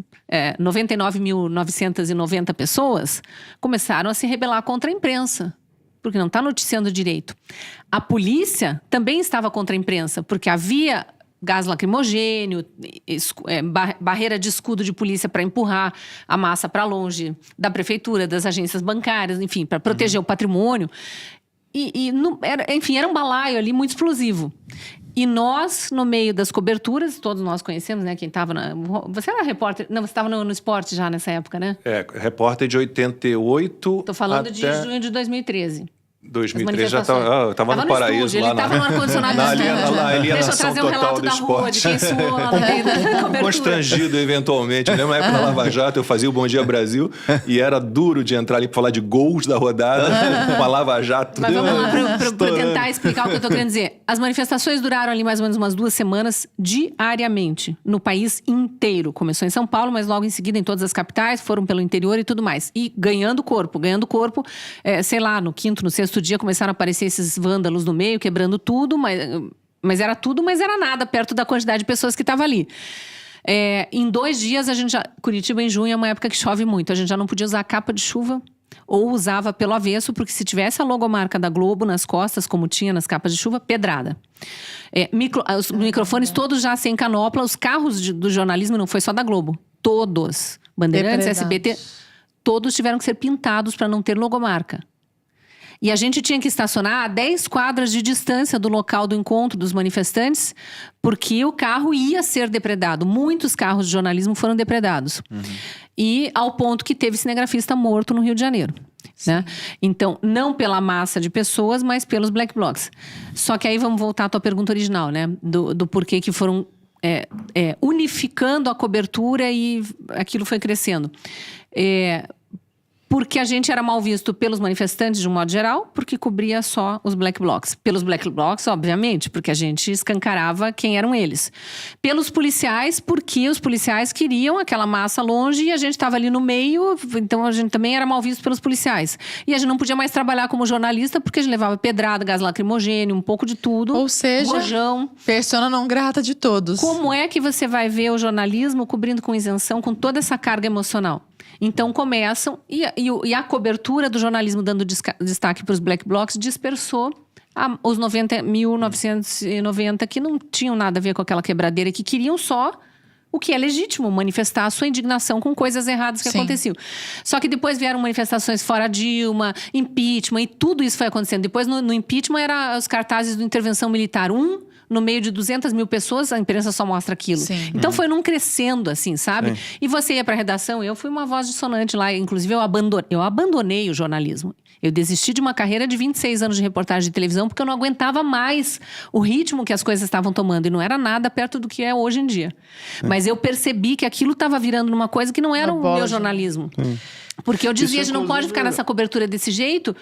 [SPEAKER 4] 99.990 pessoas começaram a se rebelar contra a imprensa. Porque não está noticiando direito. A polícia também estava contra a imprensa, porque havia gás lacrimogênio, barreira de escudo de polícia para empurrar a massa para longe da prefeitura, das agências bancárias, enfim, para proteger o patrimônio. Enfim, era um balaio ali muito explosivo. E nós, no meio das coberturas, todos nós conhecemos, né? Quem estava Você era repórter? Não, você estava no esporte já nessa época, né?
[SPEAKER 3] Repórter de 88
[SPEAKER 4] Tô falando de
[SPEAKER 3] até
[SPEAKER 4] junho de 2013.
[SPEAKER 3] 2013 já estava no paraíso
[SPEAKER 4] estúdio,
[SPEAKER 3] lá.
[SPEAKER 4] Ele estava no ar-condicionado do estúdio. Deixa eu trazer um relato da rua, de quem suou lá no meio da cobertura.
[SPEAKER 3] Constrangido, eventualmente. Né? Na época da Lava Jato, eu fazia o Bom Dia Brasil e era duro de entrar ali para falar de gols da rodada com a Lava Jato.
[SPEAKER 4] Mas vamos lá para tentar explicar o que eu estou querendo dizer. As manifestações duraram ali mais ou menos umas 2 semanas diariamente, no país inteiro. Começou em São Paulo, mas logo em seguida em todas as capitais, foram pelo interior e tudo mais. E ganhando corpo, sei lá, no 5º, no 6º dia começaram a aparecer esses vândalos no meio, quebrando tudo, mas era nada perto da quantidade de pessoas que estava ali. Em 2 dias, Curitiba em junho é uma época que chove muito, a gente já não podia usar capa de chuva ou usava pelo avesso, porque se tivesse a logomarca da Globo nas costas, como tinha nas capas de chuva, pedrada. Os microfones todos já sem canopla, os carros do jornalismo não foi só da Globo, todos, Bandeirantes, SBT, todos tiveram que ser pintados para não ter logomarca. E a gente tinha que estacionar a 10 quadras de distância do local do encontro dos manifestantes, porque o carro ia ser depredado. Muitos carros de jornalismo foram depredados. E ao ponto que teve cinegrafista morto no Rio de Janeiro. Né? Então, não pela massa de pessoas, mas pelos black blocs. Só que aí vamos voltar à tua pergunta original, né? Do porquê que foram unificando a cobertura e aquilo foi crescendo. Porque a gente era mal visto pelos manifestantes de um modo geral, porque cobria só os black blocs. Pelos black blocs, obviamente, porque a gente escancarava quem eram eles. Pelos policiais, porque os policiais queriam aquela massa longe e a gente estava ali no meio, então a gente também era mal visto pelos policiais. E a gente não podia mais trabalhar como jornalista, porque a gente levava pedrada, gás lacrimogênio, um pouco de tudo.
[SPEAKER 2] Ou seja,
[SPEAKER 4] rojão.
[SPEAKER 2] Persona não grata de todos.
[SPEAKER 4] Como é que você vai ver o jornalismo cobrindo com isenção, com toda essa carga emocional? Então começam, e a cobertura do jornalismo dando destaque para os black blocs dispersou os 90.990 que não tinham nada a ver com aquela quebradeira, que queriam só o que é legítimo, manifestar a sua indignação com coisas erradas que aconteciam. Só que depois vieram manifestações fora Dilma, impeachment, e tudo isso foi acontecendo. Depois no impeachment eram os cartazes de intervenção militar. No meio de 200 mil pessoas, a imprensa só mostra aquilo.
[SPEAKER 2] Sim.
[SPEAKER 4] Então foi num crescendo, assim, sabe? Sim. E você ia pra redação, eu fui uma voz dissonante lá. Inclusive, eu abandonei o jornalismo. Eu desisti de uma carreira de 26 anos de reportagem de televisão, porque eu não aguentava mais o ritmo que as coisas estavam tomando. E não era nada perto do que é hoje em dia. Mas eu percebi que aquilo estava virando uma coisa que não era o meu jornalismo. Porque eu dizia, a gente não pode ficar nessa cobertura desse jeito.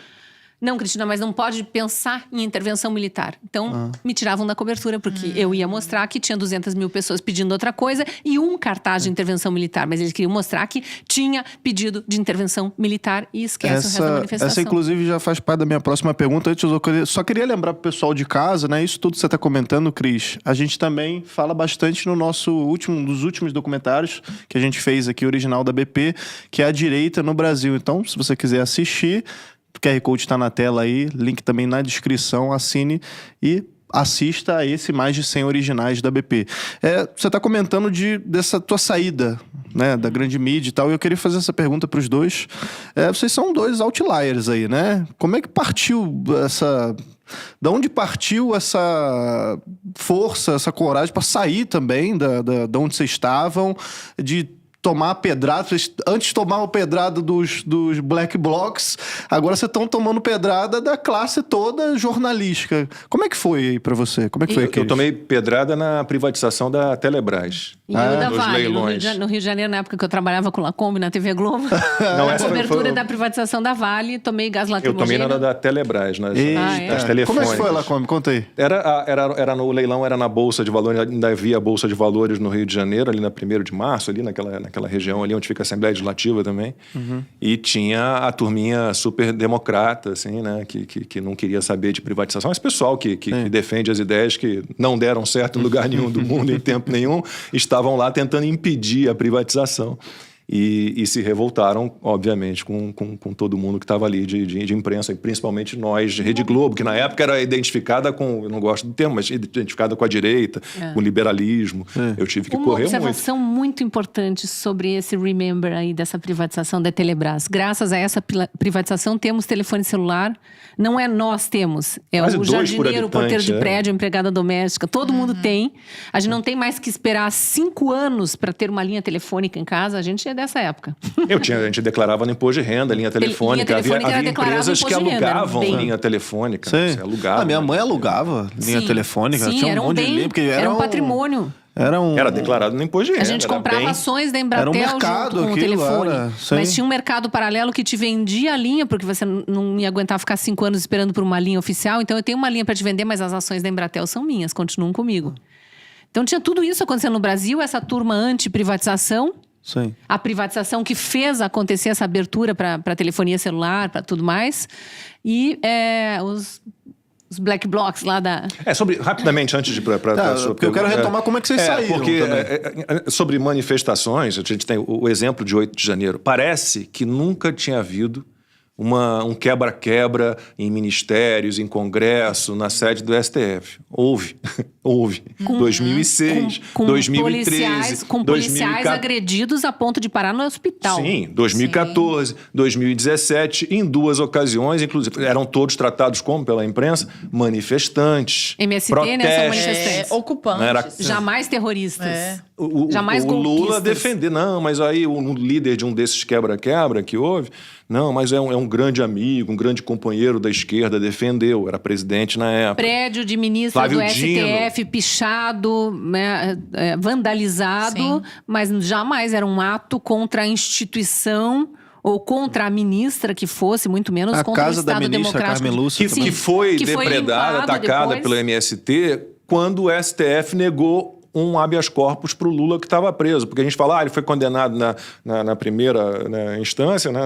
[SPEAKER 4] Não, Cristina, mas não pode pensar em intervenção militar. Então, me tiravam da cobertura, porque eu ia mostrar que tinha 200 mil pessoas pedindo outra coisa e um cartaz de intervenção militar. Mas eles queriam mostrar que tinha pedido de intervenção militar e esquece o resto da manifestação.
[SPEAKER 1] Essa, inclusive, já faz parte da minha próxima pergunta. Antes, eu só queria lembrar pro pessoal de casa, né? Isso tudo que você está comentando, Cris, a gente também fala bastante no nosso dos últimos documentários que a gente fez aqui, original da BP, que é A Direita no Brasil. Então, se você quiser assistir, o QR Code está na tela aí, link também na descrição, assine e assista a esse mais de 100 originais da BP. Você está comentando dessa tua saída, né, da grande mídia e tal, e eu queria fazer essa pergunta para os dois. Vocês são dois outliers aí, né? Como é que partiu da onde partiu essa força, essa coragem para sair também da onde vocês estavam, de tomar a pedrada? Vocês antes tomavam pedrada dos black blocs, agora vocês estão tomando pedrada da classe toda jornalística. Como é que foi aí pra você? Como é que foi aquilo?
[SPEAKER 3] Eu tomei pedrada na privatização da Telebrás.
[SPEAKER 4] E da
[SPEAKER 3] nos
[SPEAKER 4] Vale,
[SPEAKER 3] leilões.
[SPEAKER 4] no Rio de Janeiro, na época que eu trabalhava com Lacombe, na TV Globo.
[SPEAKER 3] Não,
[SPEAKER 4] na
[SPEAKER 3] essa
[SPEAKER 4] cobertura
[SPEAKER 3] foi
[SPEAKER 4] da privatização da Vale, tomei gás
[SPEAKER 3] Eu
[SPEAKER 4] lacrimogêneo.
[SPEAKER 3] tomei na da Telebrás, nas
[SPEAKER 4] é?
[SPEAKER 3] telefônicas.
[SPEAKER 1] Como é que foi lá, Come? Conta aí.
[SPEAKER 3] Era no leilão, era na Bolsa de Valores, ainda havia a Bolsa de Valores no Rio de Janeiro, ali na 1º de março, ali naquela região ali onde fica a Assembleia Legislativa também. E tinha a turminha super democrata, assim, né, que não queria saber de privatização. Esse pessoal que defende as ideias que não deram certo em lugar nenhum do mundo, em tempo nenhum, estavam lá tentando impedir a privatização. E se revoltaram, obviamente, com todo mundo que estava ali de imprensa, e principalmente nós, de Rede Globo, que na época era identificada com, eu não gosto do termo, mas identificada com a direita, com o liberalismo. Eu tive que correr muito.
[SPEAKER 4] Uma observação muito importante sobre esse remember aí dessa privatização da Telebrás. Graças a essa privatização, temos telefone celular. Não é nós temos, é
[SPEAKER 3] Quase
[SPEAKER 4] o
[SPEAKER 3] 2 por
[SPEAKER 4] jardineiro, o porteiro de
[SPEAKER 3] habitante,
[SPEAKER 4] prédio, a empregada doméstica. Todo mundo tem. A gente não tem mais que esperar 5 anos para ter uma linha telefônica em casa. A gente é dessa época.
[SPEAKER 3] A gente declarava no imposto de renda, linha telefônica. Havia empresas que alugavam linha telefônica. Você alugava.
[SPEAKER 1] Minha mãe alugava linha telefônica.
[SPEAKER 4] Sim,
[SPEAKER 1] tinha um monte de linha, porque
[SPEAKER 4] era um patrimônio.
[SPEAKER 3] Era declarado no imposto de renda.
[SPEAKER 4] A gente comprava ações da Embratel
[SPEAKER 1] mercado,
[SPEAKER 4] junto com o telefone. Mas
[SPEAKER 1] sim.
[SPEAKER 4] tinha um mercado paralelo que te vendia a linha, porque você não ia aguentar ficar 5 anos esperando por uma linha oficial. Então eu tenho uma linha para te vender, mas as ações da Embratel são minhas, continuam comigo. Então tinha tudo isso acontecendo no Brasil, essa turma anti-privatização.
[SPEAKER 1] Sim.
[SPEAKER 4] A privatização que fez acontecer essa abertura para telefonia celular, para tudo mais. E os black blocs lá da...
[SPEAKER 3] Rapidamente, antes de ir para
[SPEAKER 1] porque eu quero retomar como é que vocês saíram.
[SPEAKER 3] Porque sobre manifestações, a gente tem o exemplo de 8 de janeiro. Parece que nunca tinha havido um quebra-quebra em ministérios, em congresso, na sede do STF. Houve. 2006,
[SPEAKER 4] com
[SPEAKER 3] 2013...
[SPEAKER 4] Com policiais agredidos a ponto de parar no hospital.
[SPEAKER 3] Sim, 2014, 2017, em 2 ocasiões, inclusive, eram todos tratados como, pela imprensa, manifestantes,
[SPEAKER 4] MST,
[SPEAKER 3] protestos,
[SPEAKER 4] né, são manifestantes.
[SPEAKER 2] Ocupantes.
[SPEAKER 4] Jamais terroristas.
[SPEAKER 3] Jamais
[SPEAKER 4] golpistas.
[SPEAKER 3] O Lula defender, não, mas aí o líder de um desses quebra-quebra que houve, não, mas é um grande amigo, um grande companheiro da esquerda, defendeu, era presidente na época.
[SPEAKER 4] Prédio de ministro
[SPEAKER 3] Flávio
[SPEAKER 4] do
[SPEAKER 3] Dino.
[SPEAKER 4] STF pichado, né, vandalizado,
[SPEAKER 2] Sim.
[SPEAKER 4] mas jamais era um ato contra a instituição ou contra a ministra que fosse, muito menos
[SPEAKER 1] A
[SPEAKER 4] contra o
[SPEAKER 1] casa da
[SPEAKER 4] Estado
[SPEAKER 1] ministra
[SPEAKER 4] Democrático.
[SPEAKER 1] Carmen Lúcia
[SPEAKER 3] Que foi depredada,
[SPEAKER 4] limpado
[SPEAKER 3] atacada
[SPEAKER 4] depois.
[SPEAKER 3] pelo MST, quando o STF negou um habeas corpus para o Lula que estava preso. Porque a gente fala, ele foi condenado na primeira instância, né,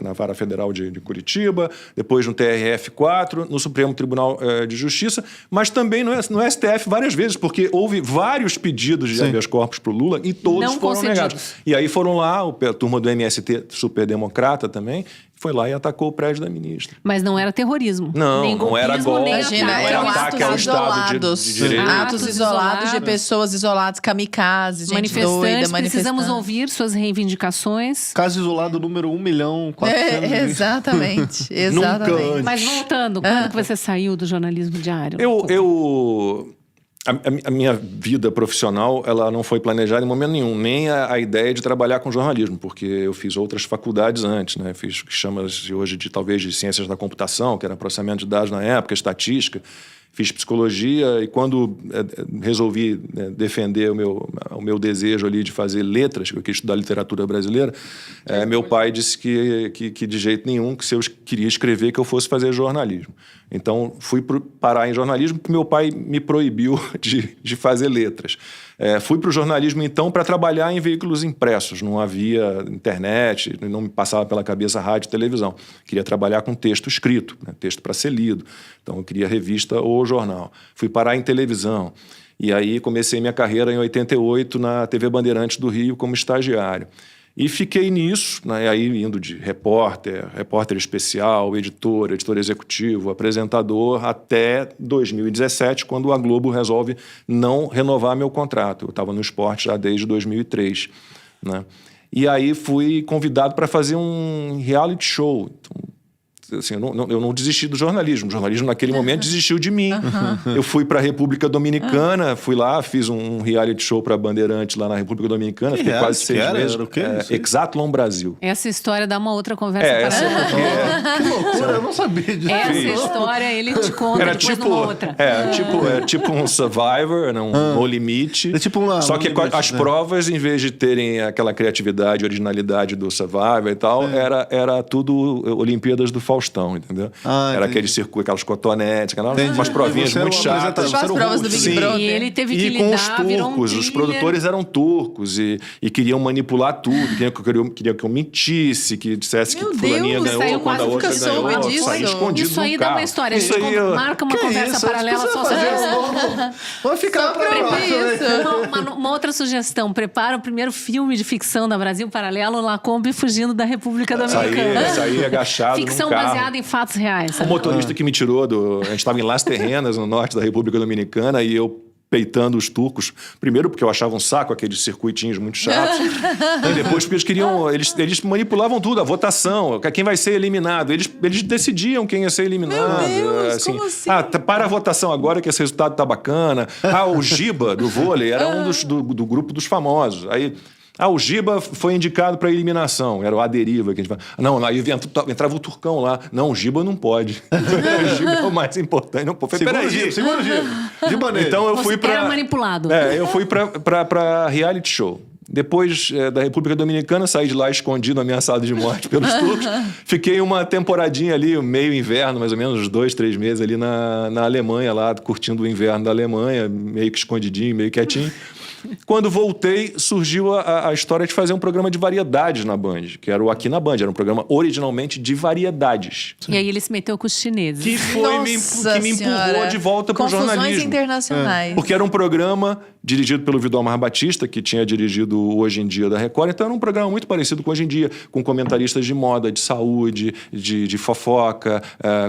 [SPEAKER 3] na Vara Federal de Curitiba, depois no TRF-4, no Supremo Tribunal de Justiça, mas também no STF várias vezes, porque houve vários pedidos de habeas corpus para o Lula e todos
[SPEAKER 4] Não
[SPEAKER 3] foram
[SPEAKER 4] concedidos.
[SPEAKER 3] negados. E aí foram lá, a turma do MST, superdemocrata também, foi lá e atacou o prédio da ministra.
[SPEAKER 4] Mas não era terrorismo.
[SPEAKER 3] Não,
[SPEAKER 4] nem
[SPEAKER 3] não era
[SPEAKER 4] golpismo,
[SPEAKER 3] golpe.
[SPEAKER 4] nem
[SPEAKER 2] Imagina,
[SPEAKER 4] ataque.
[SPEAKER 2] eram
[SPEAKER 3] ataque ao
[SPEAKER 2] atos
[SPEAKER 3] Estado
[SPEAKER 2] isolados.
[SPEAKER 3] de direito.
[SPEAKER 2] Atos isolados de
[SPEAKER 4] isolados.
[SPEAKER 2] pessoas isoladas, kamikazes, gente
[SPEAKER 4] Manifestantes,
[SPEAKER 2] doida,
[SPEAKER 4] precisamos
[SPEAKER 2] manifestando.
[SPEAKER 4] ouvir suas reivindicações.
[SPEAKER 1] Caso isolado número 1.400.000.
[SPEAKER 2] Exatamente. Exatamente.
[SPEAKER 4] Mas voltando, quando que você saiu do jornalismo diário?
[SPEAKER 3] A minha vida profissional, ela não foi planejada em momento nenhum, nem a ideia de trabalhar com jornalismo, porque eu fiz outras faculdades antes, né? Fiz o que chama-se hoje talvez de ciências da computação, que era processamento de dados na época, estatística. Fiz psicologia e quando resolvi defender o meu desejo ali de fazer letras, que eu queria estudar literatura brasileira, meu pai disse que de jeito nenhum, que se eu queria escrever, que eu fosse fazer jornalismo. Então, fui parar em jornalismo porque meu pai me proibiu de fazer letras. Fui para o jornalismo, então, para trabalhar em veículos impressos. Não havia internet, não me passava pela cabeça rádio e televisão. Queria trabalhar com texto escrito, texto para ser lido. Então, eu queria revista ou jornal. Fui parar em televisão. E aí, comecei minha carreira em 88 na TV Bandeirantes do Rio como estagiário. E fiquei nisso, né, aí indo de repórter especial, editor executivo, apresentador, até 2017, quando a Globo resolve não renovar meu contrato. Eu estava no esporte já desde 2003. Né? E aí fui convidado para fazer um reality show. Então, assim, eu não desisti do jornalismo. O jornalismo, naquele momento, desistiu de mim. Eu fui para a República Dominicana, fui lá, fiz um reality show para Bandeirantes lá na República Dominicana, fiquei quase 6 meses.
[SPEAKER 1] Era o quê?
[SPEAKER 3] Exatlon Brasil.
[SPEAKER 4] Essa história dá uma outra conversa para
[SPEAKER 3] essa
[SPEAKER 1] Que loucura, eu não sabia disso.
[SPEAKER 4] Essa história ele te conta
[SPEAKER 3] Era
[SPEAKER 4] depois
[SPEAKER 3] tipo,
[SPEAKER 4] numa outra.
[SPEAKER 3] tipo um Survivor, No Limite.
[SPEAKER 1] É tipo
[SPEAKER 3] só que
[SPEAKER 1] limite,
[SPEAKER 3] as provas, em vez de terem aquela criatividade, originalidade do Survivor e tal, era tudo Olimpíadas do Faustão, entendeu? Era aquele circuito, aquelas cotonetes, umas provinhas muito chatas.
[SPEAKER 2] As provas do Big Brother.
[SPEAKER 4] E ele teve que
[SPEAKER 3] E com os
[SPEAKER 4] lidar, virou
[SPEAKER 3] turcos, os produtores eram turcos e queriam manipular tudo, queriam que eu mentisse, que dissesse
[SPEAKER 2] Meu
[SPEAKER 3] que fulaninha
[SPEAKER 2] Deus,
[SPEAKER 3] ganhou quando a
[SPEAKER 2] quase
[SPEAKER 3] outra
[SPEAKER 2] nunca soube
[SPEAKER 3] ganhou.
[SPEAKER 2] disso.
[SPEAKER 3] Saí escondido
[SPEAKER 4] Isso aí
[SPEAKER 3] num
[SPEAKER 4] dá
[SPEAKER 3] carro.
[SPEAKER 4] uma história.
[SPEAKER 3] Isso aí,
[SPEAKER 4] Marca uma conversa paralela só sobre isso.
[SPEAKER 1] Vamos ficar para
[SPEAKER 4] Uma outra sugestão. Prepara o primeiro filme de ficção da Brasil Paralelo, Lacombe fugindo da República Dominicana.
[SPEAKER 3] Saí agachado
[SPEAKER 4] Ficção
[SPEAKER 3] num carro.
[SPEAKER 4] baseada em fatos reais.
[SPEAKER 3] O motorista que me tirou a gente estava em Las Terrenas, no norte da República Dominicana, e eu peitando os turcos. Primeiro porque eu achava um saco aqueles circuitinhos muito chatos. E depois porque eles manipulavam tudo, a votação, quem vai ser eliminado. Eles decidiam quem ia ser eliminado.
[SPEAKER 2] Meu Deus, como assim?
[SPEAKER 3] Para a votação agora que esse resultado tá bacana. O Giba, do vôlei, era um do grupo dos famosos. Aí... o Giba foi indicado para eliminação. Era o A Deriva que a gente fala. Não, aí entrava o Turcão lá. Não, o Giba não pode. O Giba é o mais importante. Não, peraí.
[SPEAKER 1] Segura o Giba. Gibaneiro.
[SPEAKER 3] Então eu fui
[SPEAKER 4] Você era
[SPEAKER 3] para...
[SPEAKER 4] manipulado.
[SPEAKER 3] Eu fui para reality show. Depois da República Dominicana, saí de lá escondido, ameaçado de morte pelos turcos. Fiquei uma temporadinha ali, meio inverno, mais ou menos, uns 2, 3 meses ali na Alemanha, lá curtindo o inverno da Alemanha, meio que escondidinho, meio quietinho. Quando voltei, surgiu a história de fazer um programa de variedades na Band, que era o Aqui na Band. Era um programa originalmente de variedades.
[SPEAKER 4] E aí ele se meteu com os chineses.
[SPEAKER 3] Que me empurrou de volta para o jornalismo.
[SPEAKER 2] Confusões internacionais.
[SPEAKER 3] Porque era um programa dirigido pelo Vidomar Batista, que tinha dirigido o Hoje em Dia da Record. Então era um programa muito parecido com Hoje em Dia, com comentaristas de moda, de saúde, de fofoca,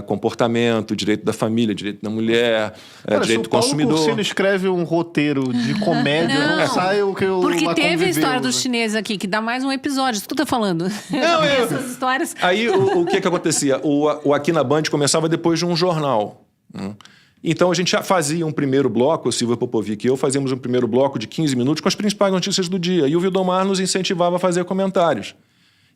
[SPEAKER 3] comportamento, direito da família, direito da mulher, direito do consumidor.
[SPEAKER 1] Se o Paulo Cursino escreve um roteiro de comédia, não sai o que eu
[SPEAKER 4] Porque teve a história dos chineses aqui, que dá mais um episódio. Isso que tu tá falando. Essas histórias.
[SPEAKER 3] Aí o que acontecia? O Aqui na Band começava depois de um jornal. Então a gente já fazia um primeiro bloco, o Silvio Popovic e eu fazíamos um primeiro bloco de 15 minutos com as principais notícias do dia. E o Vidomar nos incentivava a fazer comentários.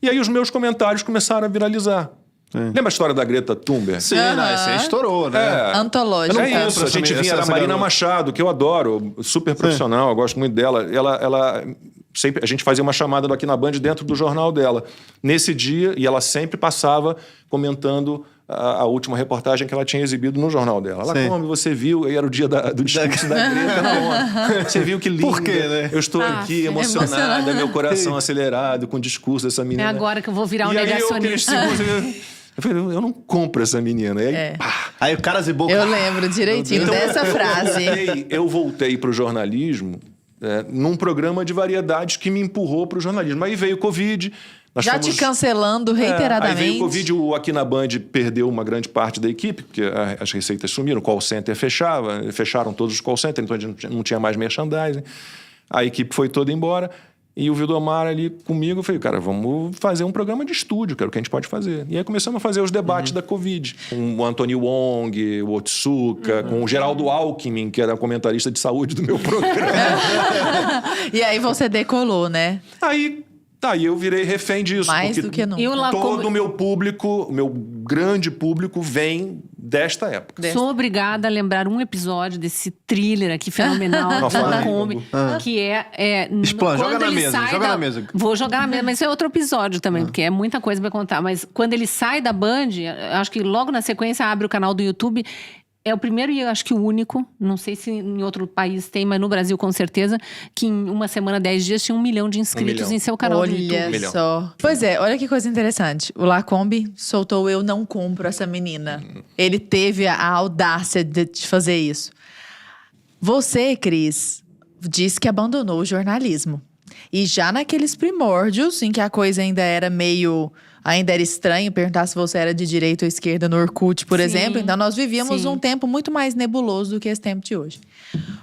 [SPEAKER 3] E aí os meus comentários começaram a viralizar. Lembra a história da Greta Thunberg?
[SPEAKER 1] Sim, esse aí estourou, né?
[SPEAKER 2] Antológica.
[SPEAKER 3] É isso, a gente vinha da Marina Machado, que eu adoro, super profissional, eu gosto muito dela. Ela sempre, a gente fazia uma chamada do Aqui na Band dentro do jornal dela. Nesse dia, e ela sempre passava comentando a última reportagem que ela tinha exibido no jornal dela. Ela, como você viu, aí era o dia do discurso da Greta na ONU. Você viu que lindo.
[SPEAKER 1] Por quê, né?
[SPEAKER 3] Eu estou aqui emocionada, meu coração acelerado com o discurso dessa menina.
[SPEAKER 4] É agora que eu vou virar um
[SPEAKER 3] e
[SPEAKER 4] negacionista.
[SPEAKER 3] Eu falei, eu não compro essa menina. E aí,
[SPEAKER 1] Aí o cara zibou.
[SPEAKER 2] Eu lembro direitinho dessa frase.
[SPEAKER 3] Eu voltei para o jornalismo num programa de variedades que me empurrou para o jornalismo. Aí veio o Covid.
[SPEAKER 2] Te cancelando reiteradamente.
[SPEAKER 3] Aí veio o Covid, o Aqui na Band perdeu uma grande parte da equipe, porque as receitas sumiram, o call center fecharam todos os call centers, então a gente não tinha mais merchandising. A equipe foi toda embora. E o Vidomar ali comigo, eu falei, cara, vamos fazer um programa de estúdio, que era o que a gente pode fazer. E aí começamos a fazer os debates da Covid, com o Antônio Wong, o Otsuka, com o Geraldo Alckmin, que era comentarista de saúde do meu programa.
[SPEAKER 2] E aí você decolou, né?
[SPEAKER 3] Aí eu virei refém disso.
[SPEAKER 2] Mais do que nunca.
[SPEAKER 4] E o
[SPEAKER 3] Todo o meu público, o meu grande público vem desta época.
[SPEAKER 4] Sou obrigada a lembrar um episódio desse thriller aqui fenomenal de Lacombe, que
[SPEAKER 1] Explana, joga
[SPEAKER 4] quando
[SPEAKER 1] na
[SPEAKER 4] ele
[SPEAKER 1] mesa,
[SPEAKER 4] sai
[SPEAKER 1] joga na mesa.
[SPEAKER 4] Vou jogar na mesa, mas isso é outro episódio também, porque é muita coisa pra contar. Mas quando ele sai da Band, acho que logo na sequência abre o canal do YouTube. É o primeiro e eu acho que o único, não sei se em outro país tem, mas no Brasil com certeza, que em uma semana, 10 dias, tinha 1 milhão de inscritos em seu canal do YouTube.
[SPEAKER 2] Olha só. Pois é, olha que coisa interessante. O Lacombe soltou "Eu não compro essa menina". Ele teve a audácia de fazer isso. Você, Cris, disse que abandonou o jornalismo. E já naqueles primórdios, em que a coisa ainda era meio... Ainda era estranho perguntar se você era de direita ou esquerda no Orkut, por exemplo. Então, nós vivíamos um tempo muito mais nebuloso do que esse tempo de hoje.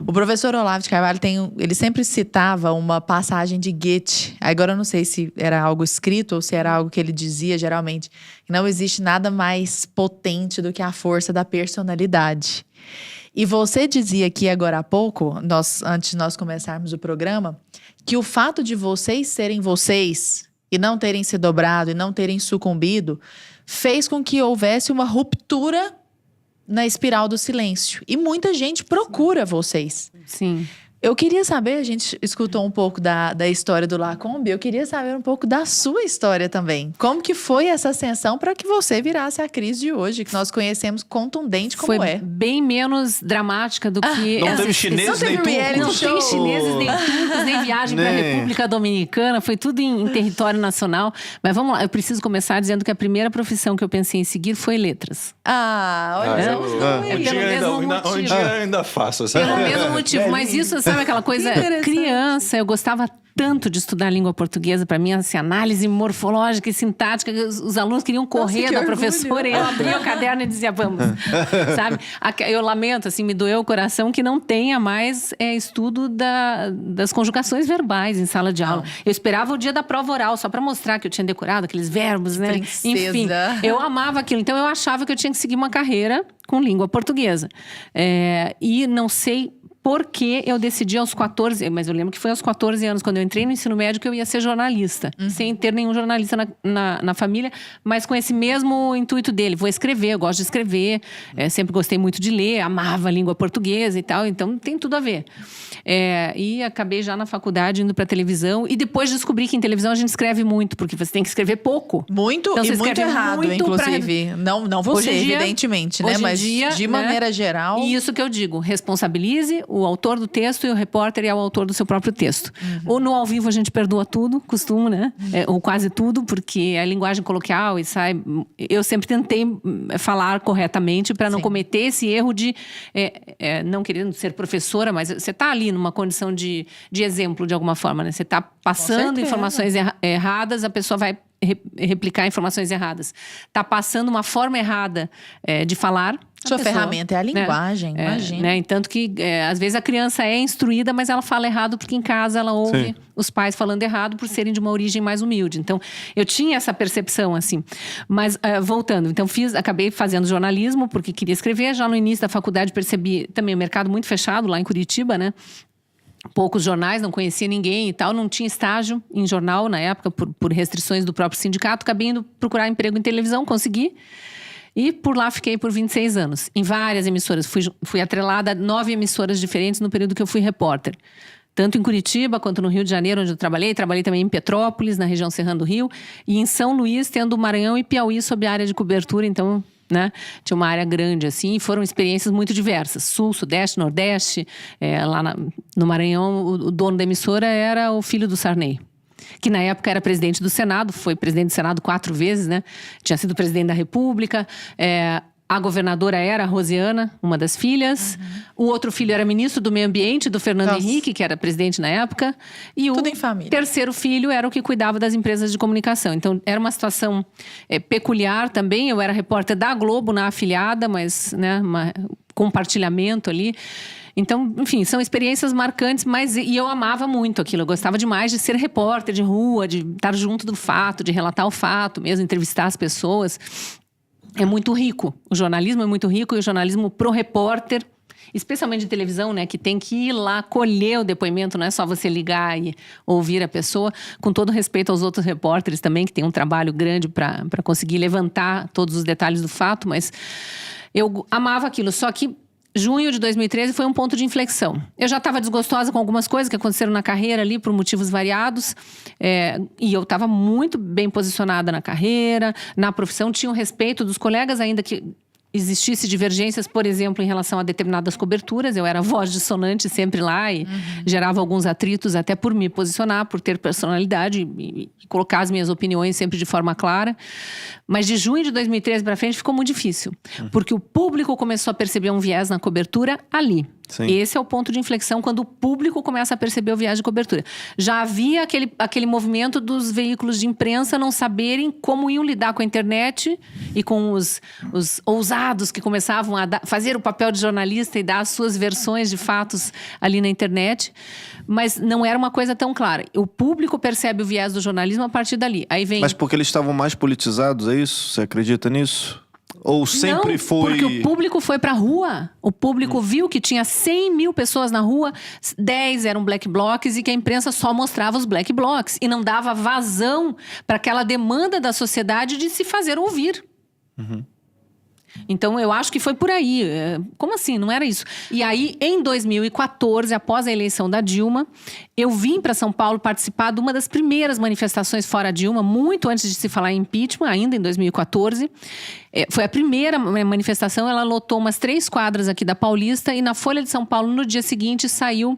[SPEAKER 2] O professor Olavo de Carvalho, ele sempre citava uma passagem de Goethe. Agora, eu não sei se era algo escrito ou se era algo que ele dizia, geralmente. Não existe nada mais potente do que a força da personalidade. E você dizia aqui agora há pouco, antes de nós começarmos o programa, que o fato de vocês serem vocês... e não terem se dobrado, e não terem sucumbido, fez com que houvesse uma ruptura na espiral do silêncio. E muita gente procura vocês.
[SPEAKER 4] Sim.
[SPEAKER 2] Eu queria saber, a gente escutou um pouco da história do Lacombe, eu queria saber um pouco da sua história também. Como que foi essa ascensão para que você virasse a Cris de hoje, que nós conhecemos contundente como
[SPEAKER 4] Foi
[SPEAKER 2] é?
[SPEAKER 4] bem menos dramática do que...
[SPEAKER 1] Não teve chineses nem turcos.
[SPEAKER 4] Não tem chineses, nem turcos, nem viagem para a República Dominicana. Foi tudo em território nacional. Mas vamos lá, eu preciso começar dizendo que a primeira profissão que eu pensei em seguir foi letras.
[SPEAKER 2] Olha,
[SPEAKER 3] Um dia ainda faço, sabe?
[SPEAKER 4] Pelo mesmo motivo. Mas isso, sabe aquela coisa? Criança, eu gostava tanto de estudar a língua portuguesa. Para mim, assim, análise morfológica e sintática. Os alunos queriam correr da professora e eu abria o caderno e dizia, vamos. Sabe? Eu lamento, assim, me doeu o coração que não tenha mais estudo das conjugações verbais em sala de aula. Eu esperava o dia da prova oral, só para mostrar que eu tinha decorado aqueles verbos, né?
[SPEAKER 2] Princesa.
[SPEAKER 4] Enfim, eu amava aquilo. Então, eu achava que eu tinha que seguir uma carreira com língua portuguesa. E não sei... porque eu decidi aos 14... Mas eu lembro que foi aos 14 anos, quando eu entrei no ensino médio, que eu ia ser jornalista. Sem ter nenhum jornalista na família, mas com esse mesmo intuito dele. Vou escrever, eu gosto de escrever. Sempre gostei muito de ler, amava a língua portuguesa e tal. Então, tem tudo a ver. E acabei já na faculdade indo para televisão. E depois descobri que em televisão a gente escreve muito, porque você tem que escrever pouco.
[SPEAKER 2] Muito,
[SPEAKER 4] então,
[SPEAKER 2] e muito errado,
[SPEAKER 4] muito
[SPEAKER 2] inclusive. Não você, evidentemente, né? Mas de maneira geral...
[SPEAKER 4] E isso que eu digo, responsabilize o autor do texto e o repórter é o autor do seu próprio texto. Ou no ao vivo a gente perdoa tudo, costumo, né? Ou quase tudo, porque é linguagem coloquial e sai... Eu sempre tentei falar corretamente para não cometer esse erro de... não querendo ser professora, mas você está ali numa condição de exemplo, de alguma forma, né? Você está passando informações erradas, a pessoa vai replicar informações erradas. Está passando uma forma errada de falar.
[SPEAKER 2] Sua ferramenta é a linguagem, imagina.
[SPEAKER 4] Né? Tanto que, às vezes, a criança é instruída, mas ela fala errado porque em casa ela ouve os pais falando errado por serem de uma origem mais humilde. Então, eu tinha essa percepção, assim. Mas, voltando, então, acabei fazendo jornalismo porque queria escrever. Já no início da faculdade percebi também o mercado muito fechado lá em Curitiba, né? Poucos jornais, não conhecia ninguém e tal, não tinha estágio em jornal na época, por restrições do próprio sindicato. Acabei indo procurar emprego em televisão, consegui. E por lá fiquei por 26 anos, em várias emissoras. Fui atrelada a 9 emissoras diferentes no período que eu fui repórter. Tanto em Curitiba, quanto no Rio de Janeiro, onde eu trabalhei. Trabalhei também em Petrópolis, na região serrana do Rio. E em São Luís, tendo Maranhão e Piauí sob a área de cobertura. Então, né, tinha uma área grande, assim. E foram experiências muito diversas. Sul, Sudeste, Nordeste. Lá no Maranhão, o dono da emissora era o filho do Sarney, que na época era presidente do Senado, foi presidente do Senado 4 vezes, né? Tinha sido presidente da República. A governadora era a Rosiana, uma das filhas. O outro filho era ministro do Meio Ambiente, do Fernando Henrique, que era presidente na época. E
[SPEAKER 2] tudo
[SPEAKER 4] o
[SPEAKER 2] em família.
[SPEAKER 4] terceiro filho era o que cuidava das empresas de comunicação. Então, era uma situação peculiar também. Eu era repórter da Globo, na afiliada, mas, né, compartilhamento ali. Então, enfim, são experiências marcantes, e eu amava muito aquilo. Eu gostava demais de ser repórter de rua, de estar junto do fato, de relatar o fato, mesmo entrevistar as pessoas. É muito rico. O jornalismo é muito rico, e o jornalismo pro repórter, especialmente de televisão, né, que tem que ir lá colher o depoimento, não é só você ligar e ouvir a pessoa, com todo respeito aos outros repórteres também, que tem um trabalho grande para conseguir levantar todos os detalhes do fato, mas Eu amava aquilo, só que junho de 2013 foi um ponto de inflexão. Eu já estava desgostosa com algumas coisas que aconteceram na carreira ali, por motivos variados. E eu estava muito bem posicionada na carreira, na profissão. Tinha o respeito dos colegas, ainda que existisse divergências, por exemplo, em relação a determinadas coberturas. Eu era voz dissonante sempre lá e gerava alguns atritos até por me posicionar, por ter personalidade e colocar as minhas opiniões sempre de forma clara. Mas de junho de 2013 para frente ficou muito difícil, porque o público começou a perceber um viés na cobertura ali.
[SPEAKER 1] Sim.
[SPEAKER 4] Esse é o ponto de inflexão, quando o público começa a perceber o viés de cobertura. Já havia aquele movimento dos veículos de imprensa não saberem como iam lidar com a internet e com os ousados que começavam a fazer o papel de jornalista e dar as suas versões de fatos ali na internet. Mas não era uma coisa tão clara. O público percebe o viés do jornalismo a partir dali. Aí vem...
[SPEAKER 1] Mas porque eles estavam mais politizados, é isso? Você acredita nisso? Ou sempre
[SPEAKER 4] não,
[SPEAKER 1] foi...
[SPEAKER 4] porque o público foi pra rua. O público viu que tinha 100 mil pessoas na rua, 10 eram black blocs e que a imprensa só mostrava os black blocs. E não dava vazão para aquela demanda da sociedade de se fazer ouvir. Então, eu acho que foi por aí. Como assim? Não era isso. E aí, em 2014, após a eleição da Dilma, eu vim para São Paulo participar de uma das primeiras manifestações fora Dilma, muito antes de se falar em impeachment, ainda em 2014. Foi a primeira manifestação, ela lotou umas 3 quadras aqui da Paulista e na Folha de São Paulo, no dia seguinte, saiu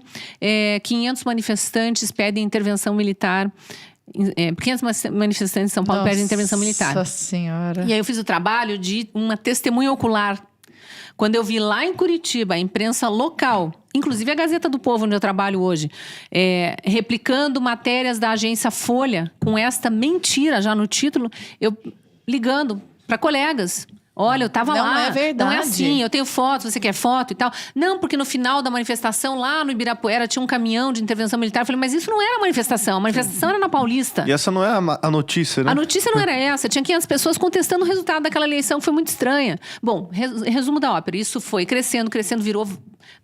[SPEAKER 4] 500 manifestantes pedem intervenção militar. 500 manifestantes de São Paulo pedem intervenção militar.
[SPEAKER 2] Nossa Senhora.
[SPEAKER 4] E aí eu fiz o trabalho de uma testemunha ocular. Quando eu vi lá em Curitiba, a imprensa local, inclusive a Gazeta do Povo, onde eu trabalho hoje, replicando matérias da agência Folha, com esta mentira já no título, eu ligando para colegas. Olha, eu tava
[SPEAKER 2] Não
[SPEAKER 4] lá.
[SPEAKER 2] é verdade.
[SPEAKER 4] Não é assim, eu tenho foto, você quer foto e tal. Não, porque no final da manifestação, lá no Ibirapuera, tinha um caminhão de intervenção militar. Eu falei, mas isso não era manifestação, a manifestação era na Paulista.
[SPEAKER 1] E essa não é a notícia, né?
[SPEAKER 4] A notícia não era essa. Tinha 500 pessoas contestando o resultado daquela eleição, que foi muito estranha. Bom, resumo da ópera. Isso foi crescendo, virou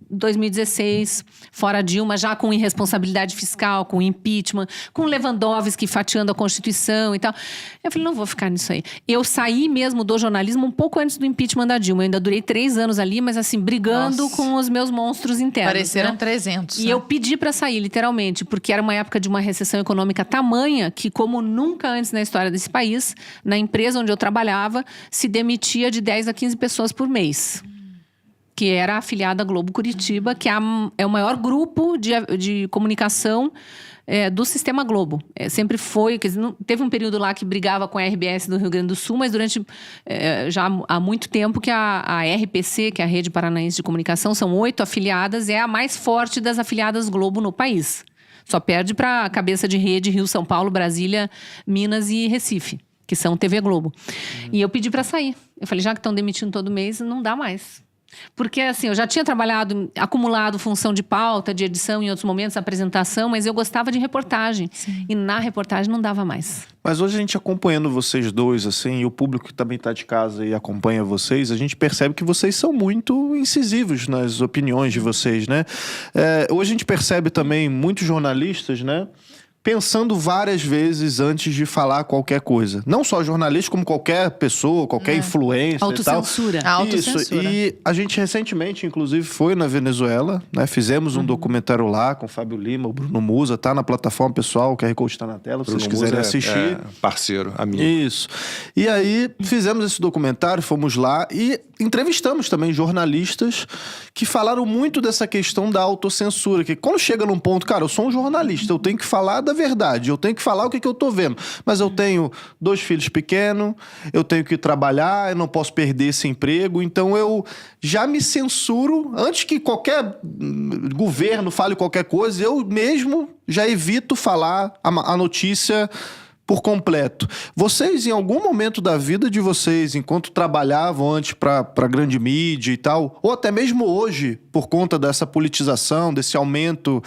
[SPEAKER 4] 2016, fora Dilma, já com irresponsabilidade fiscal, com impeachment, com Lewandowski fatiando a Constituição e tal. Eu falei, não vou ficar nisso aí. Eu saí mesmo do jornalismo um pouco antes do impeachment da Dilma. Eu ainda durei 3 anos ali, mas assim, brigando
[SPEAKER 2] Nossa.
[SPEAKER 4] com os meus monstros internos.
[SPEAKER 2] Pareceram
[SPEAKER 4] né?
[SPEAKER 2] 300.
[SPEAKER 4] E
[SPEAKER 2] né?
[SPEAKER 4] eu pedi para sair, literalmente, porque era uma época de uma recessão econômica tamanha que, como nunca antes na história desse país, na empresa onde eu trabalhava, se demitia de 10 a 15 pessoas por mês. Que era afiliada à Globo Curitiba, que é o maior grupo de comunicação do Sistema Globo. Sempre foi, quer dizer, teve um período lá que brigava com a RBS do Rio Grande do Sul, mas durante já há muito tempo que a RPC, que é a Rede Paranaense de Comunicação, são 8 afiliadas, é a mais forte das afiliadas Globo no país. Só perde para a cabeça de rede Rio, São Paulo, Brasília, Minas e Recife, que são TV Globo. E eu pedi para sair. Eu falei, já que estão demitindo todo mês, não dá mais. Porque, assim, eu já tinha trabalhado, acumulado função de pauta, de edição em outros momentos, apresentação, mas eu gostava de reportagem. Sim. E na reportagem não dava mais.
[SPEAKER 1] Mas hoje a gente acompanhando vocês dois, assim, e o público que também está de casa e acompanha vocês, a gente percebe que vocês são muito incisivos nas opiniões de vocês, né? Hoje a gente percebe também muitos jornalistas, né? Pensando várias vezes antes de falar qualquer coisa. Não só jornalista, como qualquer pessoa, qualquer influencer e tal.
[SPEAKER 4] Autocensura.
[SPEAKER 1] Isso. E a gente recentemente, inclusive, foi na Venezuela, né? Fizemos um documentário lá com o Fábio Lima, o Bruno Musa, tá na plataforma pessoal, o QR Code está na tela, se vocês quiserem assistir.
[SPEAKER 3] Parceiro, amigo.
[SPEAKER 1] Isso. E aí, fizemos esse documentário, fomos lá e entrevistamos também jornalistas que falaram muito dessa questão da autocensura, que quando chega num ponto, cara, eu sou um jornalista, eu tenho que falar da verdade, eu tenho que falar o que eu tô vendo, mas eu tenho 2 filhos pequenos, eu tenho que trabalhar, eu não posso perder esse emprego, então eu já me censuro, antes que qualquer governo fale qualquer coisa, eu mesmo já evito falar a notícia por completo. Vocês, em algum momento da vida de vocês, enquanto trabalhavam antes para grande mídia e tal, ou até mesmo hoje, por conta dessa politização, desse aumento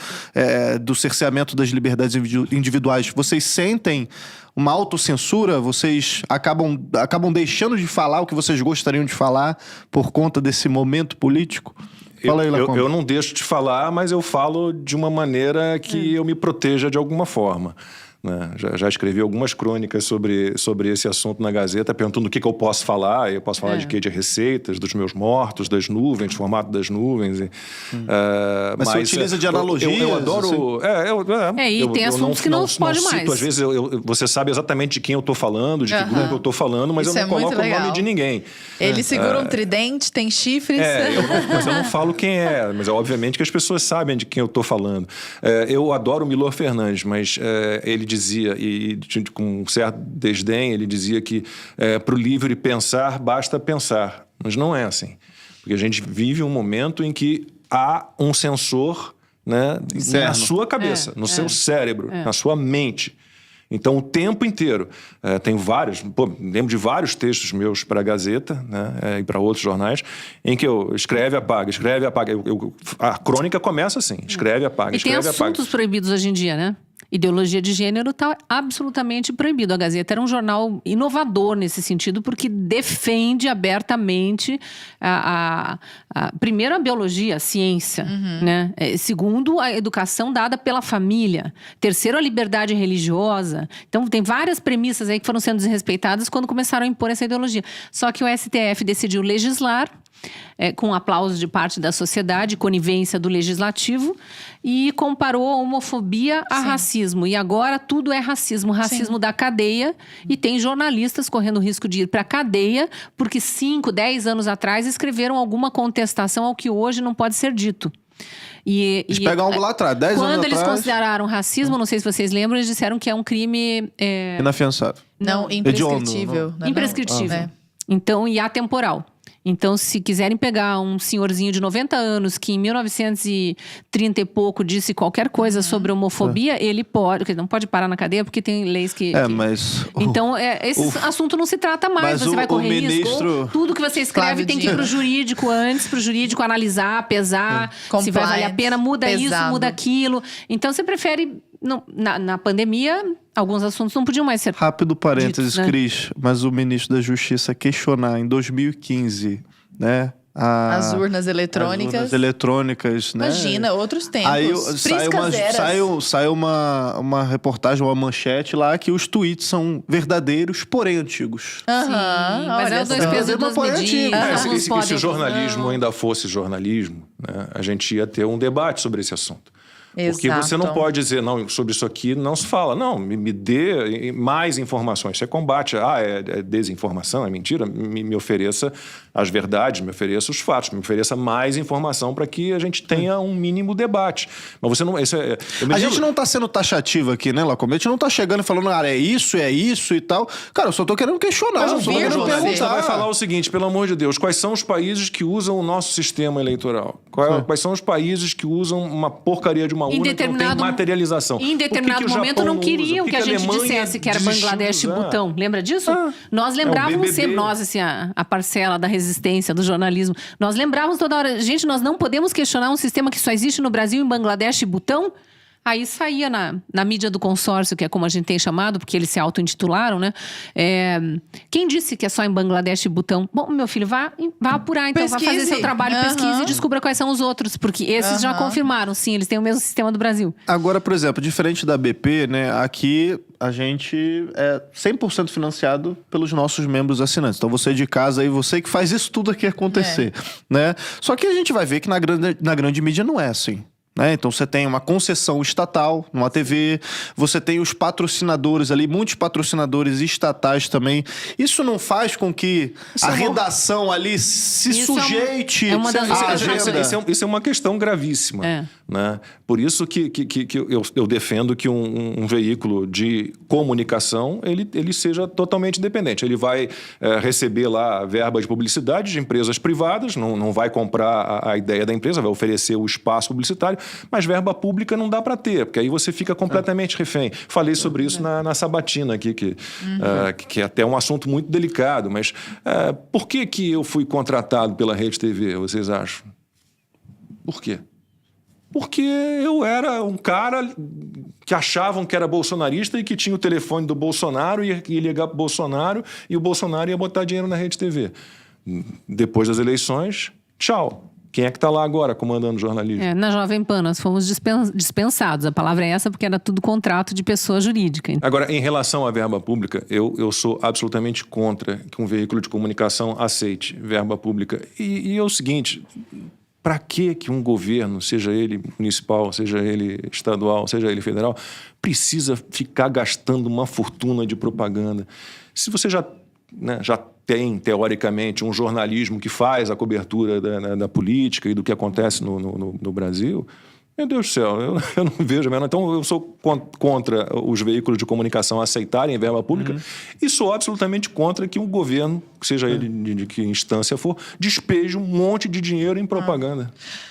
[SPEAKER 1] do cerceamento das liberdades individuais, vocês sentem uma autocensura? Vocês acabam deixando de falar o que vocês gostariam de falar por conta desse momento político? Fala aí, Lacombe.
[SPEAKER 3] Eu não deixo de falar, mas eu falo de uma maneira que eu me proteja de alguma forma. né? Já escrevi algumas crônicas sobre esse assunto na Gazeta, perguntando o que eu posso falar. Eu posso falar de quê? De receitas, dos meus mortos, das nuvens, formato das nuvens.
[SPEAKER 1] Mas você utiliza de analogias?
[SPEAKER 3] Eu adoro...
[SPEAKER 4] E tem assuntos que não pode mais.
[SPEAKER 3] Às vezes você sabe exatamente de quem eu estou falando, de que grupo eu estou falando, mas
[SPEAKER 2] Isso
[SPEAKER 3] eu não coloco o nome de ninguém.
[SPEAKER 2] Ele segura um tridente, tem chifres.
[SPEAKER 3] Mas eu não falo quem é. Mas obviamente que as pessoas sabem de quem eu estou falando. Eu adoro o Milor Fernandes, mas ele dizia, e com um certo desdém, ele dizia que para o livre pensar, basta pensar. Mas não é assim. Porque a gente vive um momento em que há um sensor, né, na sua cabeça, no seu cérebro, na sua mente. Então, o tempo inteiro, tem vários, lembro de vários textos meus para a Gazeta, né, e para outros jornais, em que eu escreve, apaga. A crônica começa assim, escreve, apaga, escreve, apaga.
[SPEAKER 4] E tem assuntos proibidos hoje em dia, né? Ideologia de gênero está absolutamente proibido. A Gazeta era um jornal inovador nesse sentido, porque defende abertamente primeiro a biologia, a ciência, né? Segundo, a educação dada pela família. Terceiro, a liberdade religiosa. Então, tem várias premissas aí que foram sendo desrespeitadas quando começaram a impor essa ideologia. Só que o STF decidiu legislar, com aplauso de parte da sociedade, conivência do legislativo, e comparou a homofobia a racismo. E agora tudo é racismo. Racismo da cadeia. E tem jornalistas correndo o risco de ir para a cadeia porque 5, 10 anos atrás escreveram alguma contestação ao que hoje não pode ser dito.
[SPEAKER 1] Eles pegam algo lá atrás, 10 anos atrás.
[SPEAKER 4] Quando eles consideraram racismo, não sei se vocês lembram, eles disseram que é um crime...
[SPEAKER 1] inafiançável.
[SPEAKER 2] Não, imprescritível.
[SPEAKER 4] Imprescritível. Então, e atemporal. Então, se quiserem pegar um senhorzinho de 90 anos que em 1930 e pouco disse qualquer coisa sobre homofobia, ele pode... Porque não pode parar na cadeia porque tem leis que...
[SPEAKER 1] mas...
[SPEAKER 4] Então, esse assunto não se trata mais. Você vai correr risco. Tudo que você escreve tem que ir pro jurídico antes, pro jurídico analisar, pesar, se vai valer a pena, muda isso, muda aquilo. Então, você prefere... Na pandemia, alguns assuntos não podiam mais ser
[SPEAKER 1] Rápido parênteses,
[SPEAKER 4] ditos, né?
[SPEAKER 1] Cris, mas o ministro da Justiça questionar em 2015, né?
[SPEAKER 2] As urnas eletrônicas.
[SPEAKER 1] As urnas eletrônicas, né?
[SPEAKER 2] Imagina, outros tempos.
[SPEAKER 1] Aí sai uma reportagem, uma manchete lá que os tweets são verdadeiros, porém antigos.
[SPEAKER 4] Mas é o dois pesos e duas medidas.
[SPEAKER 3] E se o jornalismo ainda fosse jornalismo, né, a gente ia ter um debate sobre esse assunto. Porque você não pode dizer, não, sobre isso aqui não se fala. Não, me dê mais informações. Você combate, é desinformação, é mentira. Me ofereça as verdades, me ofereça os fatos, me ofereça mais informação para que a gente tenha um mínimo debate. Mas você não... A
[SPEAKER 1] gente não está sendo taxativo aqui, né, Lacombe? A gente não está chegando e falando, é isso e tal. Cara, eu só estou querendo questionar.
[SPEAKER 3] Mas
[SPEAKER 1] eu só tô querendo perguntar.
[SPEAKER 3] Vai falar o seguinte, pelo amor de Deus, quais são os países que usam o nosso sistema eleitoral? Quais são os países que usam uma porcaria de uma urna que não tem materialização?
[SPEAKER 4] Em determinado momento não queriam que a gente dissesse que era Bangladesh e Butão. Lembra disso? Nós lembrávamos sempre, nós, assim, a parcela da resistência, do jornalismo, nós lembrávamos toda hora, gente, nós não podemos questionar um sistema que só existe no Brasil, em Bangladesh e Butão? Aí saía na mídia do consórcio, que é como a gente tem chamado, porque eles se auto-intitularam, né? Quem disse que é só em Bangladesh e Butão? Bom, meu filho, vá apurar, então. Vá fazer seu trabalho, pesquise e descubra quais são os outros. Porque esses já confirmaram, sim, eles têm o mesmo sistema do Brasil.
[SPEAKER 1] Agora, por exemplo, diferente da BP, né? Aqui a gente é 100% financiado pelos nossos membros assinantes. Então, você de casa aí, você que faz isso tudo aqui acontecer, né? Só que a gente vai ver que na grande mídia não é assim. Então você tem uma concessão estatal numa TV, você tem os patrocinadores ali, muitos patrocinadores estatais também. Isso não faz com que a redação ali se sujeite à agenda.
[SPEAKER 3] Isso é uma questão gravíssima. Né? Por isso que eu defendo que um veículo de comunicação ele seja totalmente independente. Ele vai receber lá verba de publicidade de empresas privadas, não vai comprar a ideia da empresa, vai oferecer o espaço publicitário, mas verba pública não dá para ter, porque aí você fica completamente refém. Falei sobre isso na sabatina aqui, que é até um assunto muito delicado, mas por que eu fui contratado pela Rede TV, vocês acham? Por quê? Porque eu era um cara que achavam que era bolsonarista e que tinha o telefone do Bolsonaro e ia ligar para o Bolsonaro e o Bolsonaro ia botar dinheiro na Rede TV. Depois das eleições, tchau. Quem é que está lá agora comandando o jornalismo?
[SPEAKER 4] Na Jovem Pan nós fomos dispensados. A palavra é essa porque era tudo contrato de pessoa jurídica.
[SPEAKER 3] Agora, em relação à verba pública, eu sou absolutamente contra que um veículo de comunicação aceite verba pública. E é o seguinte, para que um governo, seja ele municipal, seja ele estadual, seja ele federal, precisa ficar gastando uma fortuna de propaganda? Se você já tem, teoricamente, um jornalismo que faz a cobertura da política e do que acontece no Brasil, meu Deus do céu, eu não vejo mesmo. Então, eu sou contra os veículos de comunicação aceitarem verba pública e sou absolutamente contra que um governo, seja ele de que instância for, despeje um monte de dinheiro em propaganda.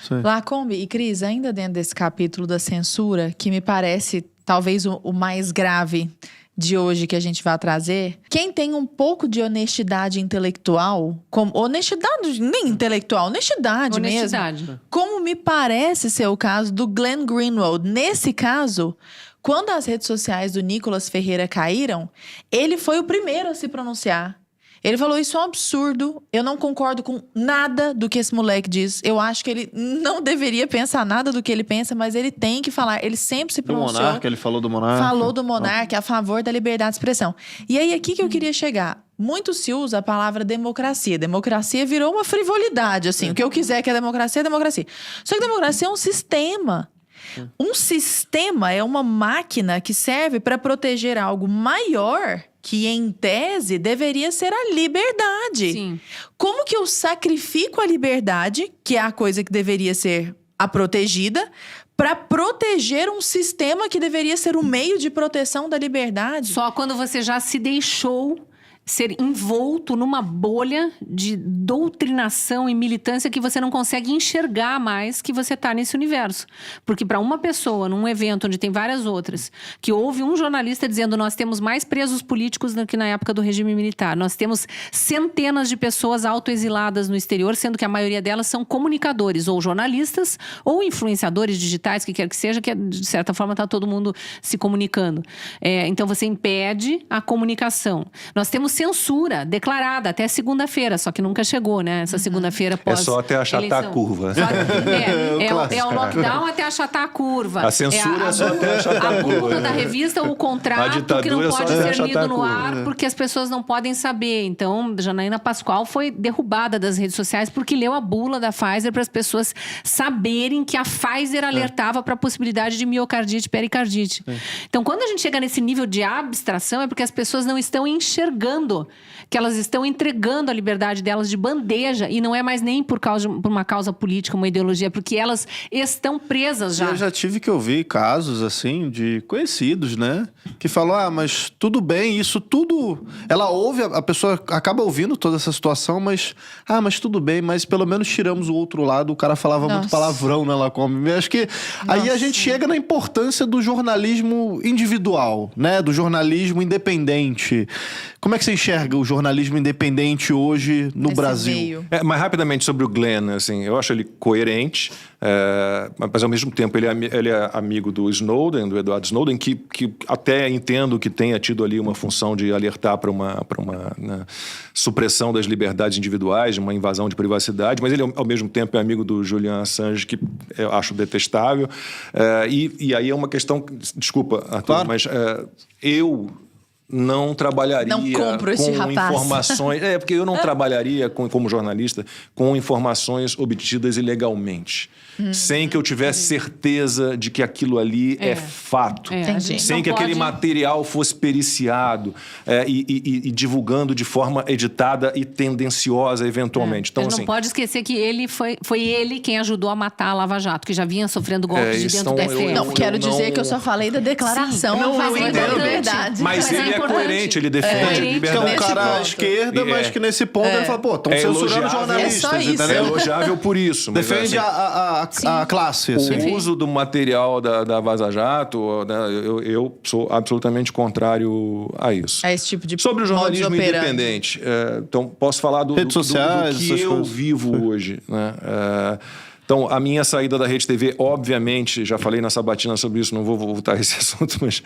[SPEAKER 2] Lacombe e Cris, ainda dentro desse capítulo da censura, que me parece talvez o mais grave de hoje que a gente vai trazer, quem tem um pouco de honestidade intelectual, honestidade nem intelectual, honestidade mesmo, como me parece ser o caso do Glenn Greenwald. Nesse caso, quando as redes sociais do Nicolas Ferreira caíram, ele foi o primeiro a se pronunciar. Ele falou, isso é um absurdo, eu não concordo com nada do que esse moleque diz. Eu acho que ele não deveria pensar nada do que ele pensa, mas ele tem que falar. Ele sempre se pronunciou.
[SPEAKER 1] Do Monarca, ele falou do Monarca.
[SPEAKER 2] Falou do Monarca, a favor da liberdade de expressão. E aí, aqui que eu queria chegar. Muito se usa a palavra democracia. Democracia virou uma frivolidade, assim. O que eu quiser que é democracia, é democracia. Só que democracia é um sistema. Um sistema é uma máquina que serve para proteger algo maior que, em tese, deveria ser a liberdade.
[SPEAKER 4] Sim.
[SPEAKER 2] Como que eu sacrifico a liberdade, que é a coisa que deveria ser a protegida, para proteger um sistema que deveria ser o meio de proteção da liberdade?
[SPEAKER 4] Só quando você já se deixou ser envolto numa bolha de doutrinação e militância que você não consegue enxergar mais que você está nesse universo. Porque para uma pessoa, num evento onde tem várias outras, que ouve um jornalista dizendo nós temos mais presos políticos do que na época do regime militar, nós temos centenas de pessoas autoexiladas no exterior, sendo que a maioria delas são comunicadores, ou jornalistas, ou influenciadores digitais, que quer que seja, que de certa forma está todo mundo se comunicando. Então você impede a comunicação. Nós temos censura declarada até segunda-feira, só que nunca chegou, né? Essa segunda-feira pós
[SPEAKER 3] só até achatar a curva.
[SPEAKER 4] É o lockdown até achatar a curva.
[SPEAKER 3] A censura é só até achatar a curva.
[SPEAKER 4] A bula da revista, o contrato que não pode ser lido no ar porque as pessoas não podem saber. Então, Janaína Pascoal foi derrubada das redes sociais porque leu a bula da Pfizer para as pessoas saberem que a Pfizer alertava para a possibilidade de miocardite, pericardite. Então, quando a gente chega nesse nível de abstração, é porque as pessoas não estão enxergando que elas estão entregando a liberdade delas de bandeja, e não é mais nem por uma causa política, uma ideologia, porque elas estão presas já.
[SPEAKER 1] Eu já tive que ouvir casos, assim, de conhecidos, né? Que falam, mas tudo bem, isso tudo... Ela ouve, a pessoa acaba ouvindo toda essa situação, mas tudo bem, mas pelo menos tiramos o outro lado. O cara falava muito palavrão, né, Lacombe? Acho que aí a gente chega na importância do jornalismo individual, né? Do jornalismo independente. Como é que você enxerga o jornalismo independente hoje no Brasil?
[SPEAKER 3] Mas rapidamente sobre o Glenn, assim, eu acho ele coerente, mas ao mesmo tempo ele é amigo do Snowden, do Edward Snowden, que até entendo que tenha tido ali uma função de alertar para uma supressão das liberdades individuais, uma invasão de privacidade, mas ele ao mesmo tempo é amigo do Julian Assange, que eu acho detestável. E aí é uma questão... Desculpa, Arthur, claro. Mas eu... não trabalharia com informações... porque eu não trabalharia como jornalista com informações obtidas ilegalmente. Sem que eu tivesse certeza de que aquilo ali é fato. Sem que aquele material fosse periciado e divulgando de forma editada e tendenciosa, eventualmente. Então,
[SPEAKER 4] não pode esquecer que ele foi ele quem ajudou a matar a Lava Jato, que já vinha sofrendo golpes de dentro do STF.
[SPEAKER 2] Não, quero dizer que eu só falei da declaração.
[SPEAKER 4] Sim,
[SPEAKER 2] não
[SPEAKER 4] é
[SPEAKER 2] verdade.
[SPEAKER 3] Mas ele é coerente, ele defende a liberdade.
[SPEAKER 1] Que é um cara à esquerda, mas que nesse ponto ele fala, estão censurando jornalistas.
[SPEAKER 2] É
[SPEAKER 3] elogiável por isso.
[SPEAKER 1] Defende a classe.
[SPEAKER 3] O uso do material da Vaza Jato, né, eu sou absolutamente contrário a isso.
[SPEAKER 2] A esse tipo de
[SPEAKER 3] sobre o jornalismo independente, então posso falar do que eu vivo hoje. Né? Então, a minha saída da Rede TV, obviamente, já falei na sabatina sobre isso, não vou voltar a esse assunto, mas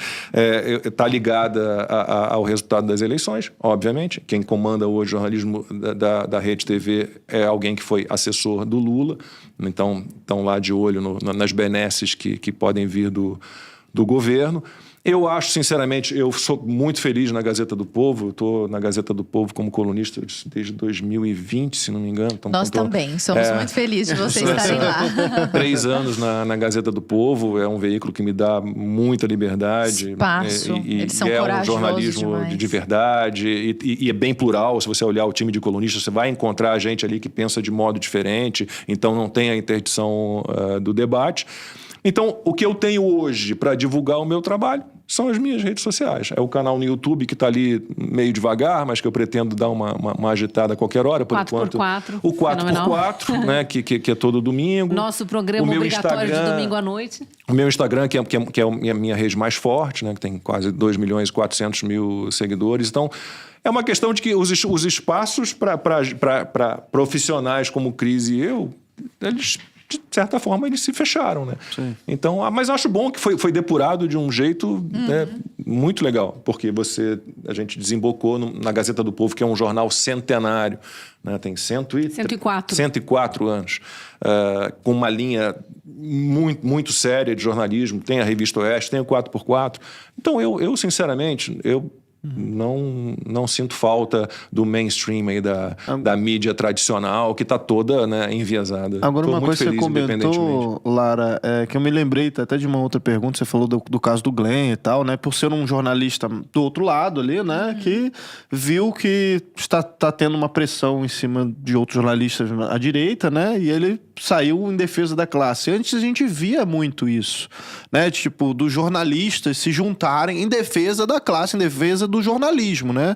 [SPEAKER 3] está ligada ao resultado das eleições, obviamente. Quem comanda hoje o jornalismo da Rede TV é alguém que foi assessor do Lula, então estão lá de olho nas benesses que podem vir do governo. Eu acho, sinceramente, eu sou muito feliz na Gazeta do Povo. Eu estou na Gazeta do Povo como colunista desde 2020, se não me engano. Então,
[SPEAKER 2] Nós também somos muito felizes de vocês estarem lá.
[SPEAKER 3] 3 anos na Gazeta do Povo. É um veículo que me dá muita liberdade.
[SPEAKER 2] Espaço. Eles são
[SPEAKER 3] corajosos. É um jornalismo
[SPEAKER 2] demais.
[SPEAKER 3] de verdade e é bem plural. Se você olhar o time de colunistas, você vai encontrar gente ali que pensa de modo diferente. Então, não tem a interdição do debate. Então, o que eu tenho hoje para divulgar o meu trabalho são as minhas redes sociais. É o canal no YouTube que está ali meio devagar, mas que eu pretendo dar uma agitada a qualquer hora, por
[SPEAKER 4] 4x4,
[SPEAKER 3] enquanto. O 4x4, né, que é todo domingo.
[SPEAKER 4] Nosso programa obrigatório de domingo à noite.
[SPEAKER 3] O meu Instagram, que é a minha rede mais forte, né, que tem quase 2.400.000 seguidores. Então, é uma questão de que os espaços para profissionais como Cris e eu, eles... de certa forma, eles se fecharam, né?
[SPEAKER 1] Sim.
[SPEAKER 3] Então, mas acho bom que foi depurado de um jeito né, muito legal, porque a gente desembocou na Gazeta do Povo, que é um jornal centenário, né? Tem 104 anos, com uma linha muito séria de jornalismo, tem a Revista Oeste, tem o 4x4. Então, eu sinceramente, não sinto falta do mainstream aí da mídia tradicional, que está toda, né, enviesada.
[SPEAKER 1] Agora, uma coisa que você
[SPEAKER 3] independentemente.
[SPEAKER 1] comentou, Lara, que eu me lembrei até de uma outra pergunta, você falou do caso do Glenn e tal, né? Por ser um jornalista do outro lado ali, né? Que viu que está tendo uma pressão em cima de outros jornalistas à direita, né? E ele saiu em defesa da classe. Antes a gente via muito isso, né? Tipo, dos jornalistas se juntarem em defesa da classe, em defesa do jornalismo, né?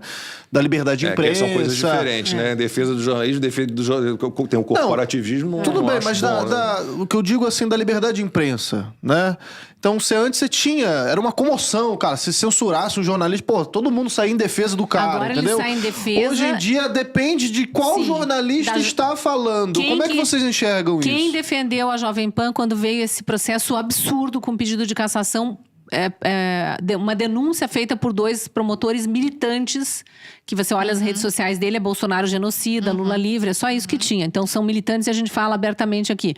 [SPEAKER 1] Da liberdade de imprensa.
[SPEAKER 3] São coisas diferentes, né? Defesa do jornalismo, defesa do jornalismo. Tem o corporativismo.
[SPEAKER 1] Tudo bem, mas
[SPEAKER 3] bom,
[SPEAKER 1] o que eu digo assim, da liberdade de imprensa, né? Então, antes você tinha... Era uma comoção, cara. Se censurasse um jornalista, pô, todo mundo saía em defesa do cara,
[SPEAKER 4] agora
[SPEAKER 1] entendeu?
[SPEAKER 4] Ele sai em defesa...
[SPEAKER 1] Hoje em dia depende de qual jornalista está falando. Como é que vocês enxergam isso?
[SPEAKER 4] Quem defendeu a Jovem Pan quando veio esse processo absurdo com pedido de cassação, uma denúncia feita por 2 promotores militantes, que você olha as redes sociais dele, é Bolsonaro genocida, Lula livre, é só isso que tinha. Então são militantes e a gente fala abertamente aqui.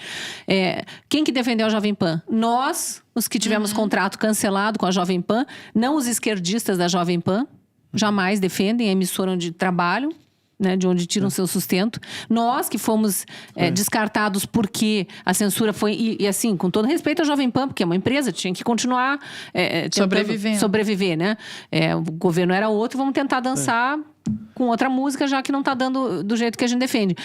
[SPEAKER 4] Quem que defendeu a Jovem Pan? Nós, os que tivemos contrato cancelado com a Jovem Pan, não os esquerdistas da Jovem Pan, jamais defendem a emissora onde trabalham, né, de onde tiram seu sustento. Nós que fomos descartados porque a censura foi... E assim, com todo respeito à Jovem Pan, porque é uma empresa, tinha que continuar sobreviver, né? O governo era outro, vamos tentar dançar com outra música, já que não está dando do jeito que a gente defende.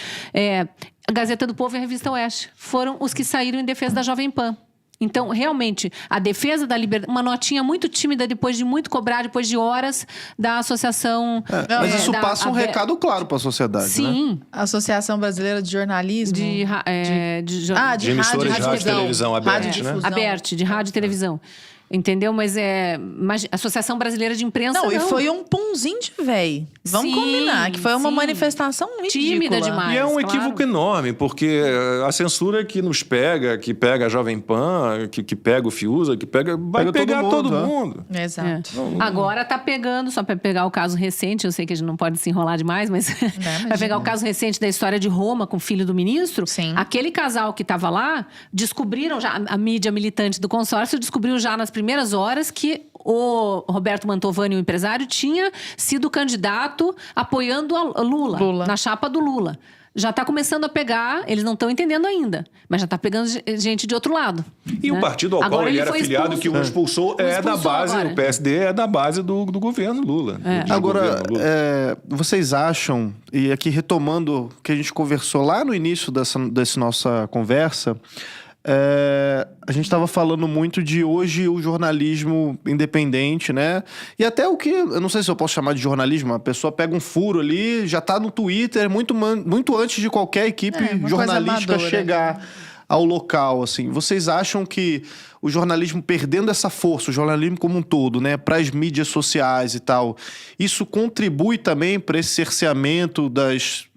[SPEAKER 4] A Gazeta do Povo e a Revista Oeste foram os que saíram em defesa da Jovem Pan. Então, realmente, a defesa da liberdade... Uma notinha muito tímida, depois de muito cobrar, depois de horas, da associação...
[SPEAKER 1] Mas isso passa um recado claro para a sociedade,
[SPEAKER 4] sim,
[SPEAKER 1] né?
[SPEAKER 2] Associação Brasileira de Jornalismo.
[SPEAKER 3] De emissoras de rádio e televisão, ABERT, né?
[SPEAKER 4] ABERT, de rádio e televisão. Entendeu? Mas Associação Brasileira de Imprensa, não.
[SPEAKER 2] E foi um punzinho de véi. Vamos combinar, que foi uma manifestação
[SPEAKER 4] tímida demais.
[SPEAKER 3] E é um equívoco enorme, porque a censura que nos pega, que pega a Jovem Pan, que pega o Fiuza, vai pegar todo mundo.
[SPEAKER 2] Exato.
[SPEAKER 4] Agora está pegando, só para pegar o caso recente, eu sei que a gente não pode se enrolar demais, mas para pegar o caso recente da história de Roma com o filho do ministro, aquele casal que estava lá, descobriram já, a mídia militante do consórcio descobriu já nas primeiras horas que o Roberto Mantovani, o empresário, tinha sido candidato apoiando a Lula, na chapa do Lula. Já está começando a pegar, eles não estão entendendo ainda, mas já está pegando gente de outro lado.
[SPEAKER 3] E o partido ao qual ele era filiado, que o expulsou, da base, o PSD é da base do governo Lula.
[SPEAKER 1] Agora, vocês acham, e aqui retomando o que a gente conversou lá no início dessa nossa conversa, a gente estava falando muito de hoje o jornalismo independente, né? E até o que, eu não sei se eu posso chamar de jornalismo, a pessoa pega um furo ali, já tá no Twitter, muito antes de qualquer equipe jornalística chegar ao local, assim. Vocês acham que o jornalismo perdendo essa força, o jornalismo como um todo, né, para as mídias sociais e tal, isso contribui também para esse cerceamento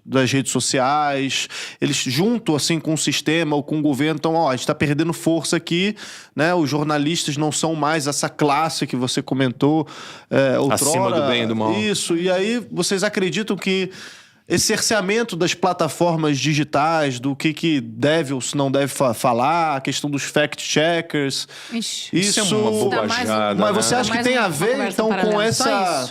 [SPEAKER 1] das redes sociais, eles junto assim com o sistema ou com o governo, então a gente está perdendo força aqui, né? Os jornalistas não são mais essa classe que você comentou outrora.
[SPEAKER 3] Acima do bem e do mal.
[SPEAKER 1] Isso, e aí vocês acreditam que esse cerceamento das plataformas digitais, do que deve ou se não deve falar, a questão dos fact-checkers.
[SPEAKER 3] Isso é uma bobajada.
[SPEAKER 1] Mas você acha que tem a ver, então,
[SPEAKER 2] Só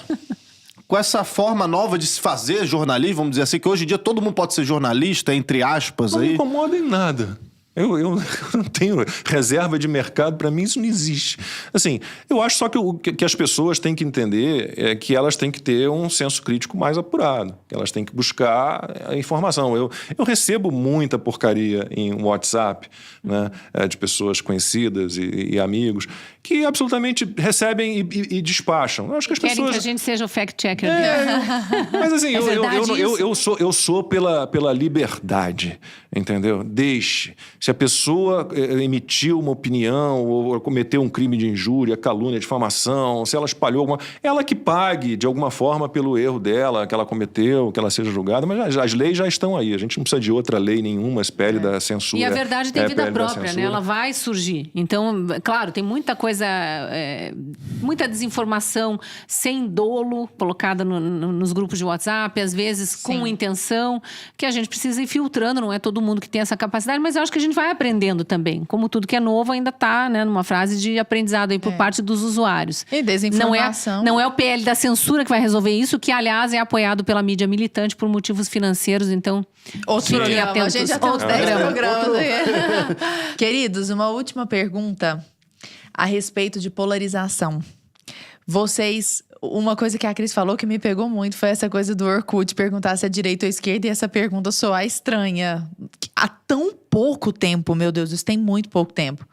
[SPEAKER 1] com essa forma nova de se fazer jornalismo, vamos dizer assim, que hoje em dia todo mundo pode ser jornalista, entre aspas,
[SPEAKER 3] Não me
[SPEAKER 1] aí?
[SPEAKER 3] incomoda em nada. Eu não tenho reserva de mercado, para mim isso não existe. Assim, eu acho só que as pessoas têm que entender que elas têm que ter um senso crítico mais apurado, que elas têm que buscar a informação. Eu recebo muita porcaria em WhatsApp, né, de pessoas conhecidas e amigos, que absolutamente recebem e despacham. Eu acho que as
[SPEAKER 4] Querem
[SPEAKER 3] pessoas...
[SPEAKER 4] que a gente seja o fact-checker.
[SPEAKER 3] Mas assim,
[SPEAKER 4] É verdade
[SPEAKER 3] eu sou pela liberdade, entendeu? Deixe. Se a pessoa emitiu uma opinião ou cometeu um crime de injúria, calúnia, difamação, se ela espalhou alguma... Ela que pague, de alguma forma, pelo erro dela, que ela cometeu, que ela seja julgada. Mas as leis já estão aí. A gente não precisa de outra lei nenhuma, espere da censura.
[SPEAKER 4] E a verdade tem vida
[SPEAKER 3] PL da
[SPEAKER 4] própria, né?
[SPEAKER 3] censura.
[SPEAKER 4] Ela vai surgir. Então, claro, tem muita coisa, muita desinformação sem dolo colocada nos grupos de WhatsApp, às vezes com intenção, que a gente precisa ir filtrando. Não é todo mundo que tem essa capacidade, mas eu acho que a gente vai aprendendo também. Como tudo que é novo ainda está, né, numa fase de aprendizado aí por parte dos usuários.
[SPEAKER 2] E desinformação.
[SPEAKER 4] Não é o PL da censura que vai resolver isso, que, aliás, é apoiado pela mídia militante por motivos financeiros. Então,
[SPEAKER 2] Outro
[SPEAKER 4] fiquem
[SPEAKER 2] programa.
[SPEAKER 4] atentos.
[SPEAKER 2] A gente já tem uns
[SPEAKER 4] Outro
[SPEAKER 2] 10
[SPEAKER 4] programa.
[SPEAKER 2] programas. Queridos, uma última pergunta a respeito de polarização. Vocês... Uma coisa que a Cris falou que me pegou muito foi essa coisa do Orkut, perguntar se é direita ou esquerda, e essa pergunta soar estranha. Há tão pouco tempo, meu Deus, isso tem muito pouco tempo.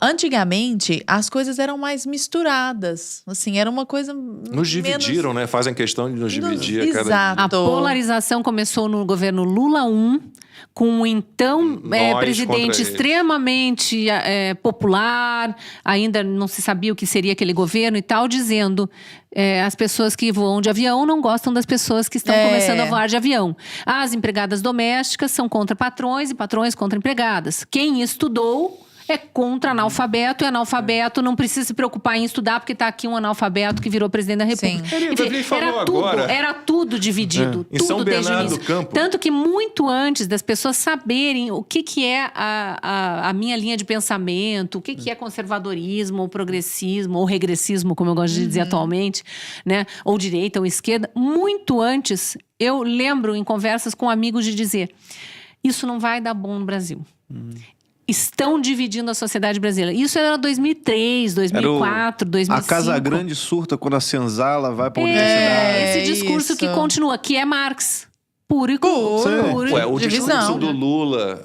[SPEAKER 2] Antigamente, as coisas eram mais misturadas. Assim, era uma coisa
[SPEAKER 3] Nos dividiram, né? Fazem questão de nos dividir a cada...
[SPEAKER 2] Exato.
[SPEAKER 4] A polarização começou no governo Lula I, com o então
[SPEAKER 3] Nós
[SPEAKER 4] presidente
[SPEAKER 3] contra eles.
[SPEAKER 4] extremamente popular, ainda não se sabia o que seria aquele governo e tal, dizendo as pessoas que voam de avião não gostam das pessoas que estão começando a voar de avião. As empregadas domésticas são contra patrões e patrões contra empregadas. Quem estudou é contra analfabeto, e analfabeto não precisa se preocupar em estudar, porque está aqui um analfabeto que virou presidente da República.
[SPEAKER 2] Sim.
[SPEAKER 3] Ele falou
[SPEAKER 4] Era tudo dividido,
[SPEAKER 3] Em
[SPEAKER 4] tudo
[SPEAKER 3] São
[SPEAKER 4] desde o
[SPEAKER 3] Bernardo
[SPEAKER 4] início.
[SPEAKER 3] do Campo.
[SPEAKER 4] Tanto que muito antes das pessoas saberem o que é a minha linha de pensamento, o que é conservadorismo, ou progressismo, ou regressismo, como eu gosto de dizer atualmente, né? Ou direita ou esquerda, muito antes, eu lembro em conversas com amigos de dizer: isso não vai dar bom no Brasil. Estão dividindo a sociedade brasileira. Isso era 2003, 2004, 2005.
[SPEAKER 1] A Casa Grande surta quando a senzala vai pra universidade.
[SPEAKER 4] Esse discurso
[SPEAKER 2] isso.
[SPEAKER 4] que continua, que é Marx. Puro e
[SPEAKER 2] Puro.
[SPEAKER 3] Ué, o
[SPEAKER 2] Divisão.
[SPEAKER 3] discurso do Lula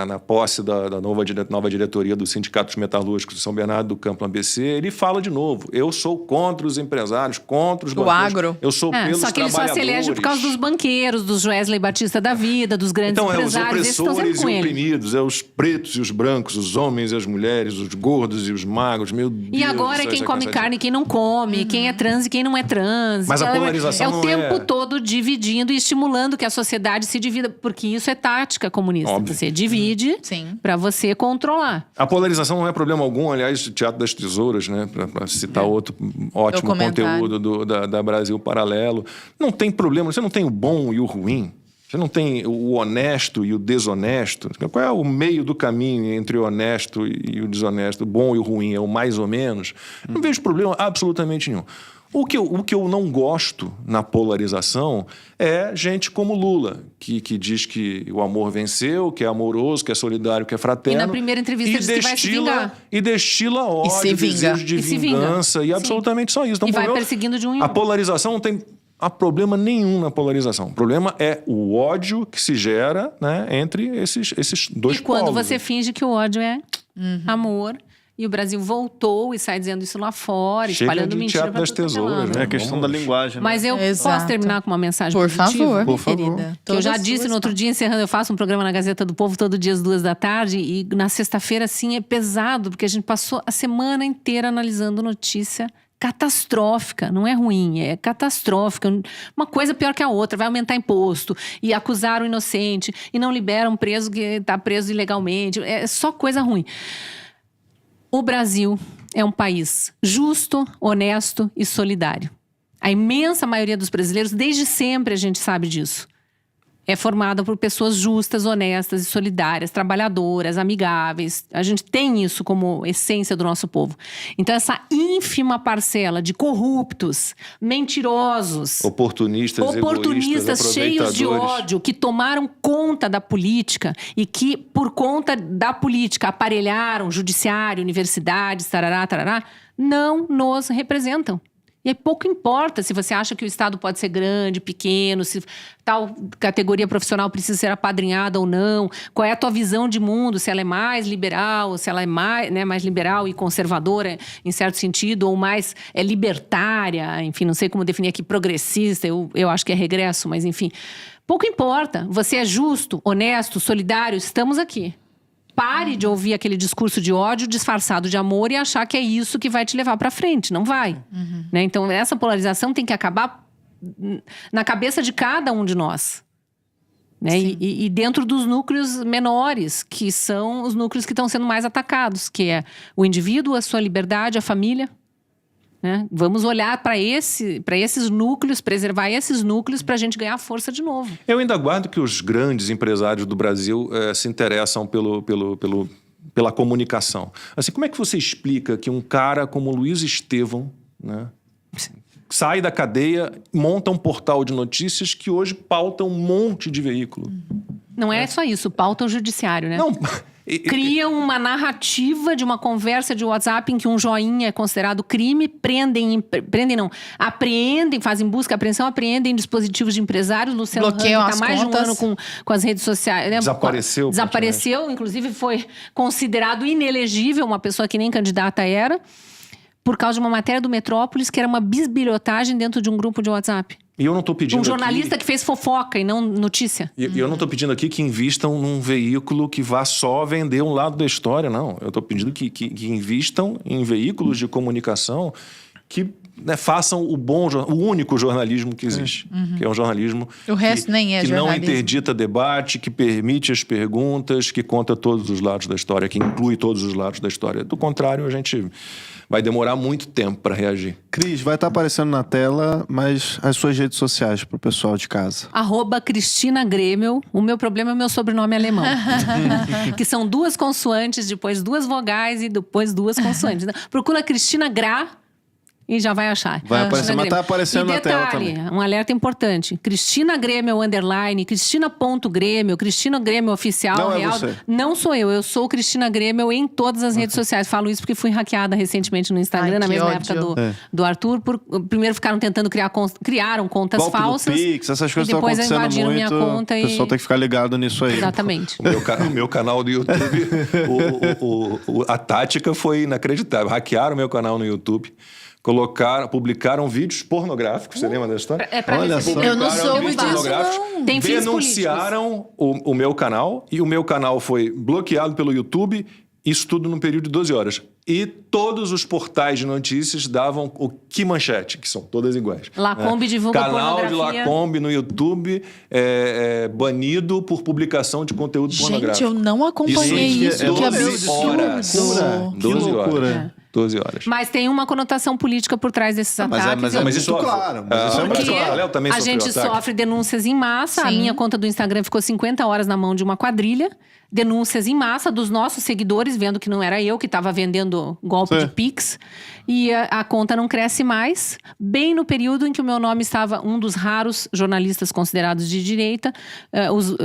[SPEAKER 3] na posse da nova diretoria do Sindicato dos Metalúrgicos de São Bernardo do Campo, ABC, ele fala de novo: eu sou contra os empresários, contra os banqueiros.
[SPEAKER 2] agro.
[SPEAKER 3] Eu sou pelos
[SPEAKER 4] só que ele só se elege por causa dos banqueiros, dos Joesley Batista da vida, dos grandes
[SPEAKER 3] Então,
[SPEAKER 4] empresários.
[SPEAKER 3] os
[SPEAKER 4] Esses estão sempre
[SPEAKER 3] opressores e
[SPEAKER 4] com ele.
[SPEAKER 3] oprimidos, os pretos e os brancos, os homens e as mulheres, os gordos e os magros, meu Deus.
[SPEAKER 4] E agora é quem come carne e quem não come, quem é trans e quem não é trans.
[SPEAKER 3] Mas a
[SPEAKER 4] Então,
[SPEAKER 3] polarização
[SPEAKER 4] é
[SPEAKER 3] não
[SPEAKER 4] o tempo
[SPEAKER 3] é-
[SPEAKER 4] todo dividindo e estimulando que a sociedade se divida, porque isso é tática comunista.
[SPEAKER 3] Óbvio.
[SPEAKER 4] Você divide
[SPEAKER 2] Sim.
[SPEAKER 4] para você controlar.
[SPEAKER 3] A polarização não é problema algum, aliás, o Teatro das Tesouras, né, para citar outro ótimo
[SPEAKER 2] Documentário.
[SPEAKER 3] conteúdo da Brasil Paralelo. Não tem problema, você não tem o bom e o ruim. Você não tem o honesto e o desonesto. Qual é o meio do caminho entre o honesto e o desonesto? O bom e o ruim é o mais ou menos? Não vejo problema absolutamente nenhum. O que eu não gosto na polarização é gente como Lula, que diz que o amor venceu, que é amoroso, que é solidário, que é fraterno.
[SPEAKER 4] E na primeira entrevista
[SPEAKER 3] e
[SPEAKER 4] diz que vai se vingar.
[SPEAKER 3] E destila ódio,
[SPEAKER 2] se vinga.
[SPEAKER 3] desejo de
[SPEAKER 4] E se vinga.
[SPEAKER 3] vingança, e
[SPEAKER 4] Sim.
[SPEAKER 3] absolutamente só isso. Então,
[SPEAKER 4] E vai
[SPEAKER 3] problema-
[SPEAKER 4] perseguindo de um em um.
[SPEAKER 3] A polarização não tem problema nenhum na polarização. O problema é o ódio que se gera, né, entre esses dois
[SPEAKER 4] E quando
[SPEAKER 3] polos.
[SPEAKER 4] você finge que o ódio é amor, e o Brasil voltou e sai dizendo isso lá fora,
[SPEAKER 3] Chega
[SPEAKER 4] espalhando
[SPEAKER 3] de
[SPEAKER 4] mentira
[SPEAKER 3] Teatro
[SPEAKER 4] pra
[SPEAKER 3] das
[SPEAKER 4] tudo quanto é
[SPEAKER 3] Tesouras,
[SPEAKER 4] lado.
[SPEAKER 3] né?
[SPEAKER 1] É a questão da linguagem. Né?
[SPEAKER 4] Mas eu
[SPEAKER 2] Exato.
[SPEAKER 4] posso terminar com uma mensagem
[SPEAKER 2] Por
[SPEAKER 4] positiva?
[SPEAKER 2] favor,
[SPEAKER 1] Por favor.
[SPEAKER 2] querida.
[SPEAKER 4] Que eu já
[SPEAKER 2] Todas
[SPEAKER 4] disse
[SPEAKER 2] suas
[SPEAKER 4] no outro dia, encerrando, eu faço um programa na Gazeta do Povo todo dia às 2h, e na sexta-feira, assim, é pesado, porque a gente passou a semana inteira analisando notícia catastrófica, não é ruim, é catastrófica. Uma coisa pior que a outra, vai aumentar imposto e acusar o inocente e não libera um preso que está preso ilegalmente. É só coisa ruim. O Brasil é um país justo, honesto e solidário. A imensa maioria dos brasileiros, desde sempre a gente sabe disso, é formada por pessoas justas, honestas e solidárias, trabalhadoras, amigáveis. A gente tem isso como essência do nosso povo. Então, essa ínfima parcela de corruptos, mentirosos,
[SPEAKER 3] Oportunistas
[SPEAKER 4] cheios de
[SPEAKER 3] aproveitadores.
[SPEAKER 4] ódio, que tomaram conta da política e que, por conta da política, aparelharam judiciário, universidades, tarará, tarará, não nos representam. E aí pouco importa se você acha que o Estado pode ser grande, pequeno, se tal categoria profissional precisa ser apadrinhada ou não, qual é a tua visão de mundo, se ela é mais liberal, se ela é mais liberal e conservadora em certo sentido, ou mais libertária, enfim, não sei como definir aqui, progressista, eu acho que é regresso, mas enfim. Pouco importa, você é justo, honesto, solidário, estamos aqui. Pare de ouvir aquele discurso de ódio disfarçado de amor e achar que é isso que vai te levar pra frente. Não vai. Né? Então, essa polarização tem que acabar na cabeça de cada um de nós. Né? E dentro dos núcleos menores, que são os núcleos que estão sendo mais atacados, que é o indivíduo, a sua liberdade, a família. Né? Vamos olhar para esses núcleos, preservar esses núcleos para a gente ganhar força de novo.
[SPEAKER 3] Eu ainda aguardo que os grandes empresários do Brasil se interessam pela comunicação. Assim, como é que você explica que um cara como Luiz Estevão, né, sai da cadeia, monta um portal de notícias que hoje pauta um monte de veículo?
[SPEAKER 4] Não é só isso, pauta o judiciário, né?
[SPEAKER 3] Não...
[SPEAKER 4] Criam uma narrativa de uma conversa de WhatsApp em que um joinha é considerado crime, apreendem, fazem busca, apreensão, apreendem dispositivos de empresários. Luciano Hang está mais de um ano com as redes sociais. Né? Desapareceu, inclusive foi considerado inelegível, uma pessoa que nem candidata era, por causa de uma matéria do Metrópolis que era uma bisbilhotagem dentro de um grupo de WhatsApp.
[SPEAKER 3] E eu não tô pedindo
[SPEAKER 4] um jornalista que fez fofoca e não notícia.
[SPEAKER 3] E eu não estou pedindo aqui que invistam num veículo que vá só vender um lado da história, não. Eu estou pedindo que invistam em veículos de comunicação que façam o único jornalismo que existe. Que é um jornalismo
[SPEAKER 2] o resto nem é
[SPEAKER 3] que
[SPEAKER 2] jornalismo.
[SPEAKER 3] não interdita debate, que permite as perguntas, que conta todos os lados da história, que inclui todos os lados da história. Do contrário, a gente vai demorar muito tempo para reagir.
[SPEAKER 1] Cris, vai estar aparecendo na tela, mas as suas redes sociais pro pessoal de casa.
[SPEAKER 4] @Cristina Grêmio. O meu problema é o meu sobrenome alemão. Que são 2 consoantes, depois 2 vogais e depois 2 consoantes. Procura Cristina Gra e já vai achar.
[SPEAKER 1] Vai aparecer, mas tá aparecendo na tela também.
[SPEAKER 4] Um alerta importante. Cristina Grêmio _, Cristina.Grêmio, Cristina Grêmio Oficial.
[SPEAKER 1] Não
[SPEAKER 4] real.
[SPEAKER 1] É você.
[SPEAKER 4] Não sou eu sou Cristina Grêmio em todas as redes sociais. Falo isso porque fui hackeada recentemente no Instagram, na mesma época do Arthur. Primeiro ficaram tentando criaram contas
[SPEAKER 1] Golpe
[SPEAKER 4] falsas.
[SPEAKER 1] Do Pix, essas coisas estão
[SPEAKER 4] depois
[SPEAKER 1] acontecendo
[SPEAKER 4] invadiram
[SPEAKER 1] muito.
[SPEAKER 4] minha conta
[SPEAKER 1] o pessoal tem que ficar ligado nisso aí.
[SPEAKER 4] Exatamente.
[SPEAKER 3] O meu canal do YouTube, a tática foi inacreditável. Hackearam o meu canal no YouTube. Publicaram vídeos pornográficos, você lembra da história?
[SPEAKER 1] Olha só.
[SPEAKER 2] Eu não soube disso,
[SPEAKER 3] não.
[SPEAKER 4] Tem fins
[SPEAKER 3] Denunciaram o meu canal e o meu canal foi bloqueado pelo YouTube, isso tudo num período de 12 horas. E todos os portais de notícias davam o que manchete, que são todas iguais.
[SPEAKER 4] Lacombe divulga
[SPEAKER 3] canal
[SPEAKER 4] pornografia.
[SPEAKER 3] de Lacombe no YouTube banido por publicação de conteúdo pornográfico.
[SPEAKER 2] Gente, eu não acompanhei isso. Que
[SPEAKER 3] 12
[SPEAKER 2] absurdo.
[SPEAKER 1] Que loucura.
[SPEAKER 3] 12 horas.
[SPEAKER 4] Mas tem uma conotação política por trás desses ataques.
[SPEAKER 1] Mas
[SPEAKER 3] isso
[SPEAKER 1] muito claro. Mas isso é muito
[SPEAKER 4] Porque
[SPEAKER 1] claro.
[SPEAKER 3] Léo também
[SPEAKER 4] a
[SPEAKER 3] sofreu
[SPEAKER 4] gente
[SPEAKER 3] ataque.
[SPEAKER 4] sofre denúncias em massa.
[SPEAKER 2] Sim.
[SPEAKER 4] A minha conta do Instagram ficou 50 horas na mão de uma quadrilha. Denúncias em massa dos nossos seguidores, vendo que não era eu que estava vendendo golpe de Pix. E a conta não cresce mais. Bem no período em que o meu nome estava um dos raros jornalistas considerados de direita,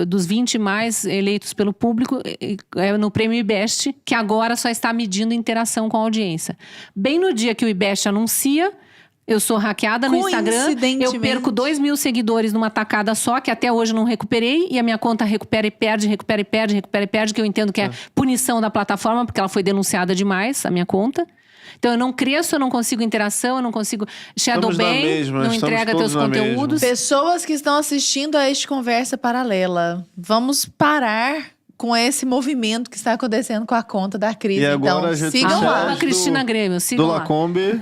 [SPEAKER 4] dos 20 mais eleitos pelo público, no prêmio IBEST, que agora só está medindo interação com a audiência. Bem no dia que o IBEST anuncia... Eu sou hackeada no Instagram, eu perco 2.000 seguidores numa tacada só, que até hoje não recuperei, e a minha conta recupera e perde, que eu entendo que é punição da plataforma, porque ela foi denunciada demais, a minha conta. Então eu não cresço, eu não consigo interação, eu não consigo shadowban, não entrega teus conteúdos.
[SPEAKER 2] Pessoas que estão assistindo a este Conversa Paralela, vamos parar com esse movimento que está acontecendo com a conta da Cris.
[SPEAKER 1] E agora
[SPEAKER 2] então,
[SPEAKER 1] a gente
[SPEAKER 2] sigam lá.
[SPEAKER 4] Cristina Grêmio, sigam
[SPEAKER 1] do
[SPEAKER 4] lá.
[SPEAKER 1] Lacombe.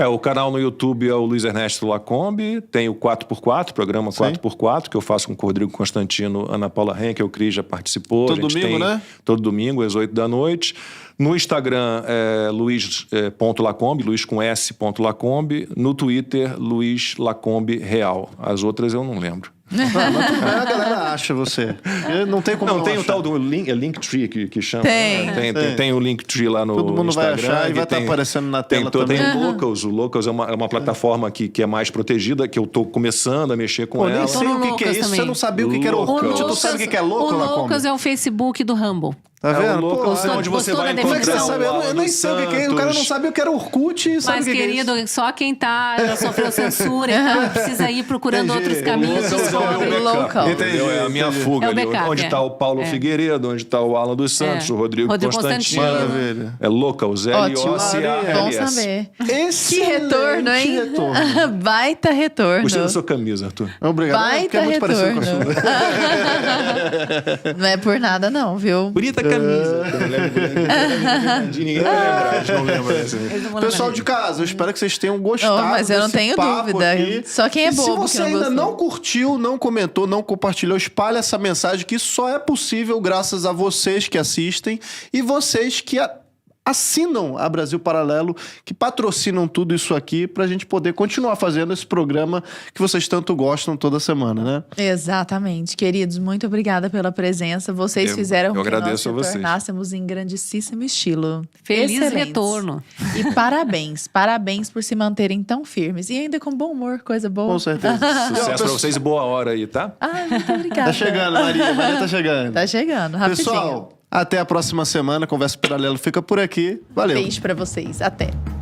[SPEAKER 3] O canal no YouTube é o Luiz Ernesto Lacombe, tem o 4x4, programa 4x4, que eu faço com o Rodrigo Constantino, Ana Paula Henke, o Cris já participou.
[SPEAKER 1] Todo domingo, né?
[SPEAKER 3] Todo domingo, às 8 da noite. No Instagram é luiz.lacombe, Luiz com S.lacombe. No Twitter, Luiz Lacombe Real. As outras eu não lembro.
[SPEAKER 1] Mas tudo bem, a galera acha você. Não tem como
[SPEAKER 3] Não, tem
[SPEAKER 1] achar.
[SPEAKER 3] o tal do Linktree que chama.
[SPEAKER 2] Tem.
[SPEAKER 3] Né? Tem o Linktree lá no
[SPEAKER 1] Todo mundo vai
[SPEAKER 3] Instagram.
[SPEAKER 1] achar e vai
[SPEAKER 3] que
[SPEAKER 1] estar aparecendo na tela também.
[SPEAKER 3] Tem o Locals. O Locals é uma plataforma que é mais protegida, que eu tô começando a mexer com
[SPEAKER 1] Pô,
[SPEAKER 3] ela.
[SPEAKER 1] nem sei
[SPEAKER 4] no
[SPEAKER 1] o que é
[SPEAKER 4] Lucas
[SPEAKER 1] isso.
[SPEAKER 4] também.
[SPEAKER 1] Você não sabia o que era Orkut. Tu sabe o que é louco,
[SPEAKER 4] O
[SPEAKER 1] Lacombe?
[SPEAKER 4] Lucas é o Facebook do Rumble.
[SPEAKER 1] Tá vendo?
[SPEAKER 3] o Locals,
[SPEAKER 1] Pô,
[SPEAKER 3] onde você
[SPEAKER 4] gostou
[SPEAKER 3] vai
[SPEAKER 4] da
[SPEAKER 1] como é que você
[SPEAKER 4] definição?
[SPEAKER 1] sabe? Eu nem sei o que é. O cara não sabe o que era Orkut e sabe
[SPEAKER 4] Mas,
[SPEAKER 1] o que é
[SPEAKER 4] querido,
[SPEAKER 1] isso.
[SPEAKER 4] só quem já sofreu censura, então precisa ir procurando
[SPEAKER 1] Entendi.
[SPEAKER 4] outros caminhos.
[SPEAKER 3] Locals é o meu
[SPEAKER 2] Descobre
[SPEAKER 3] backup,
[SPEAKER 2] local.
[SPEAKER 3] entendeu? É a minha fuga
[SPEAKER 4] É o
[SPEAKER 3] ali.
[SPEAKER 4] backup,
[SPEAKER 3] Onde está o Paulo Figueiredo, onde está o Alan dos Santos, o Rodrigo Constantino.
[SPEAKER 1] Maravilha.
[SPEAKER 3] É Locals,
[SPEAKER 2] Ótimo.
[SPEAKER 3] L-O-C-A-L-S.
[SPEAKER 2] Bom saber. Que
[SPEAKER 1] Excelente
[SPEAKER 2] retorno, hein?
[SPEAKER 1] retorno.
[SPEAKER 2] Baita retorno.
[SPEAKER 3] Gostei da sua camisa, Arthur.
[SPEAKER 1] Obrigado. Porque
[SPEAKER 2] Baita
[SPEAKER 1] é muito parecido com a
[SPEAKER 2] retorno.
[SPEAKER 1] sua.
[SPEAKER 2] Não é por nada, não, viu?
[SPEAKER 3] Bonita camisa. Ninguém vai lembrar, a gente não lembra desse.
[SPEAKER 1] Pessoal de casa, eu espero que vocês tenham gostado.
[SPEAKER 2] Oh, mas eu não
[SPEAKER 1] desse
[SPEAKER 2] tenho
[SPEAKER 1] papo
[SPEAKER 2] dúvida.
[SPEAKER 1] aqui.
[SPEAKER 2] Só quem é
[SPEAKER 1] E
[SPEAKER 2] bobo
[SPEAKER 1] se você
[SPEAKER 2] que não
[SPEAKER 1] ainda
[SPEAKER 2] gostou.
[SPEAKER 1] não curtiu, não comentou, não compartilhou, espalha essa mensagem que só é possível graças a vocês que assistem e vocês que assinam a Brasil Paralelo, que patrocinam tudo isso aqui pra gente poder continuar fazendo esse programa que vocês tanto gostam toda semana, né?
[SPEAKER 2] Exatamente. Queridos, muito obrigada pela presença. Vocês fizeram com que nós
[SPEAKER 3] agradeço a vocês.
[SPEAKER 2] retornássemos em grandíssimo estilo.
[SPEAKER 4] Feliz
[SPEAKER 2] Excelentes.
[SPEAKER 4] retorno.
[SPEAKER 2] E parabéns. Parabéns por se manterem tão firmes. E ainda com bom humor, coisa boa.
[SPEAKER 1] Com certeza.
[SPEAKER 3] Sucesso pra vocês e boa hora aí, tá?
[SPEAKER 2] Ai, muito obrigada.
[SPEAKER 1] Tá chegando, Maria. Maria tá chegando.
[SPEAKER 2] Tá chegando, rapidinho.
[SPEAKER 1] Pessoal, até a próxima semana. Conversa Paralelo fica por aqui. Valeu.
[SPEAKER 2] Beijo pra vocês. Até.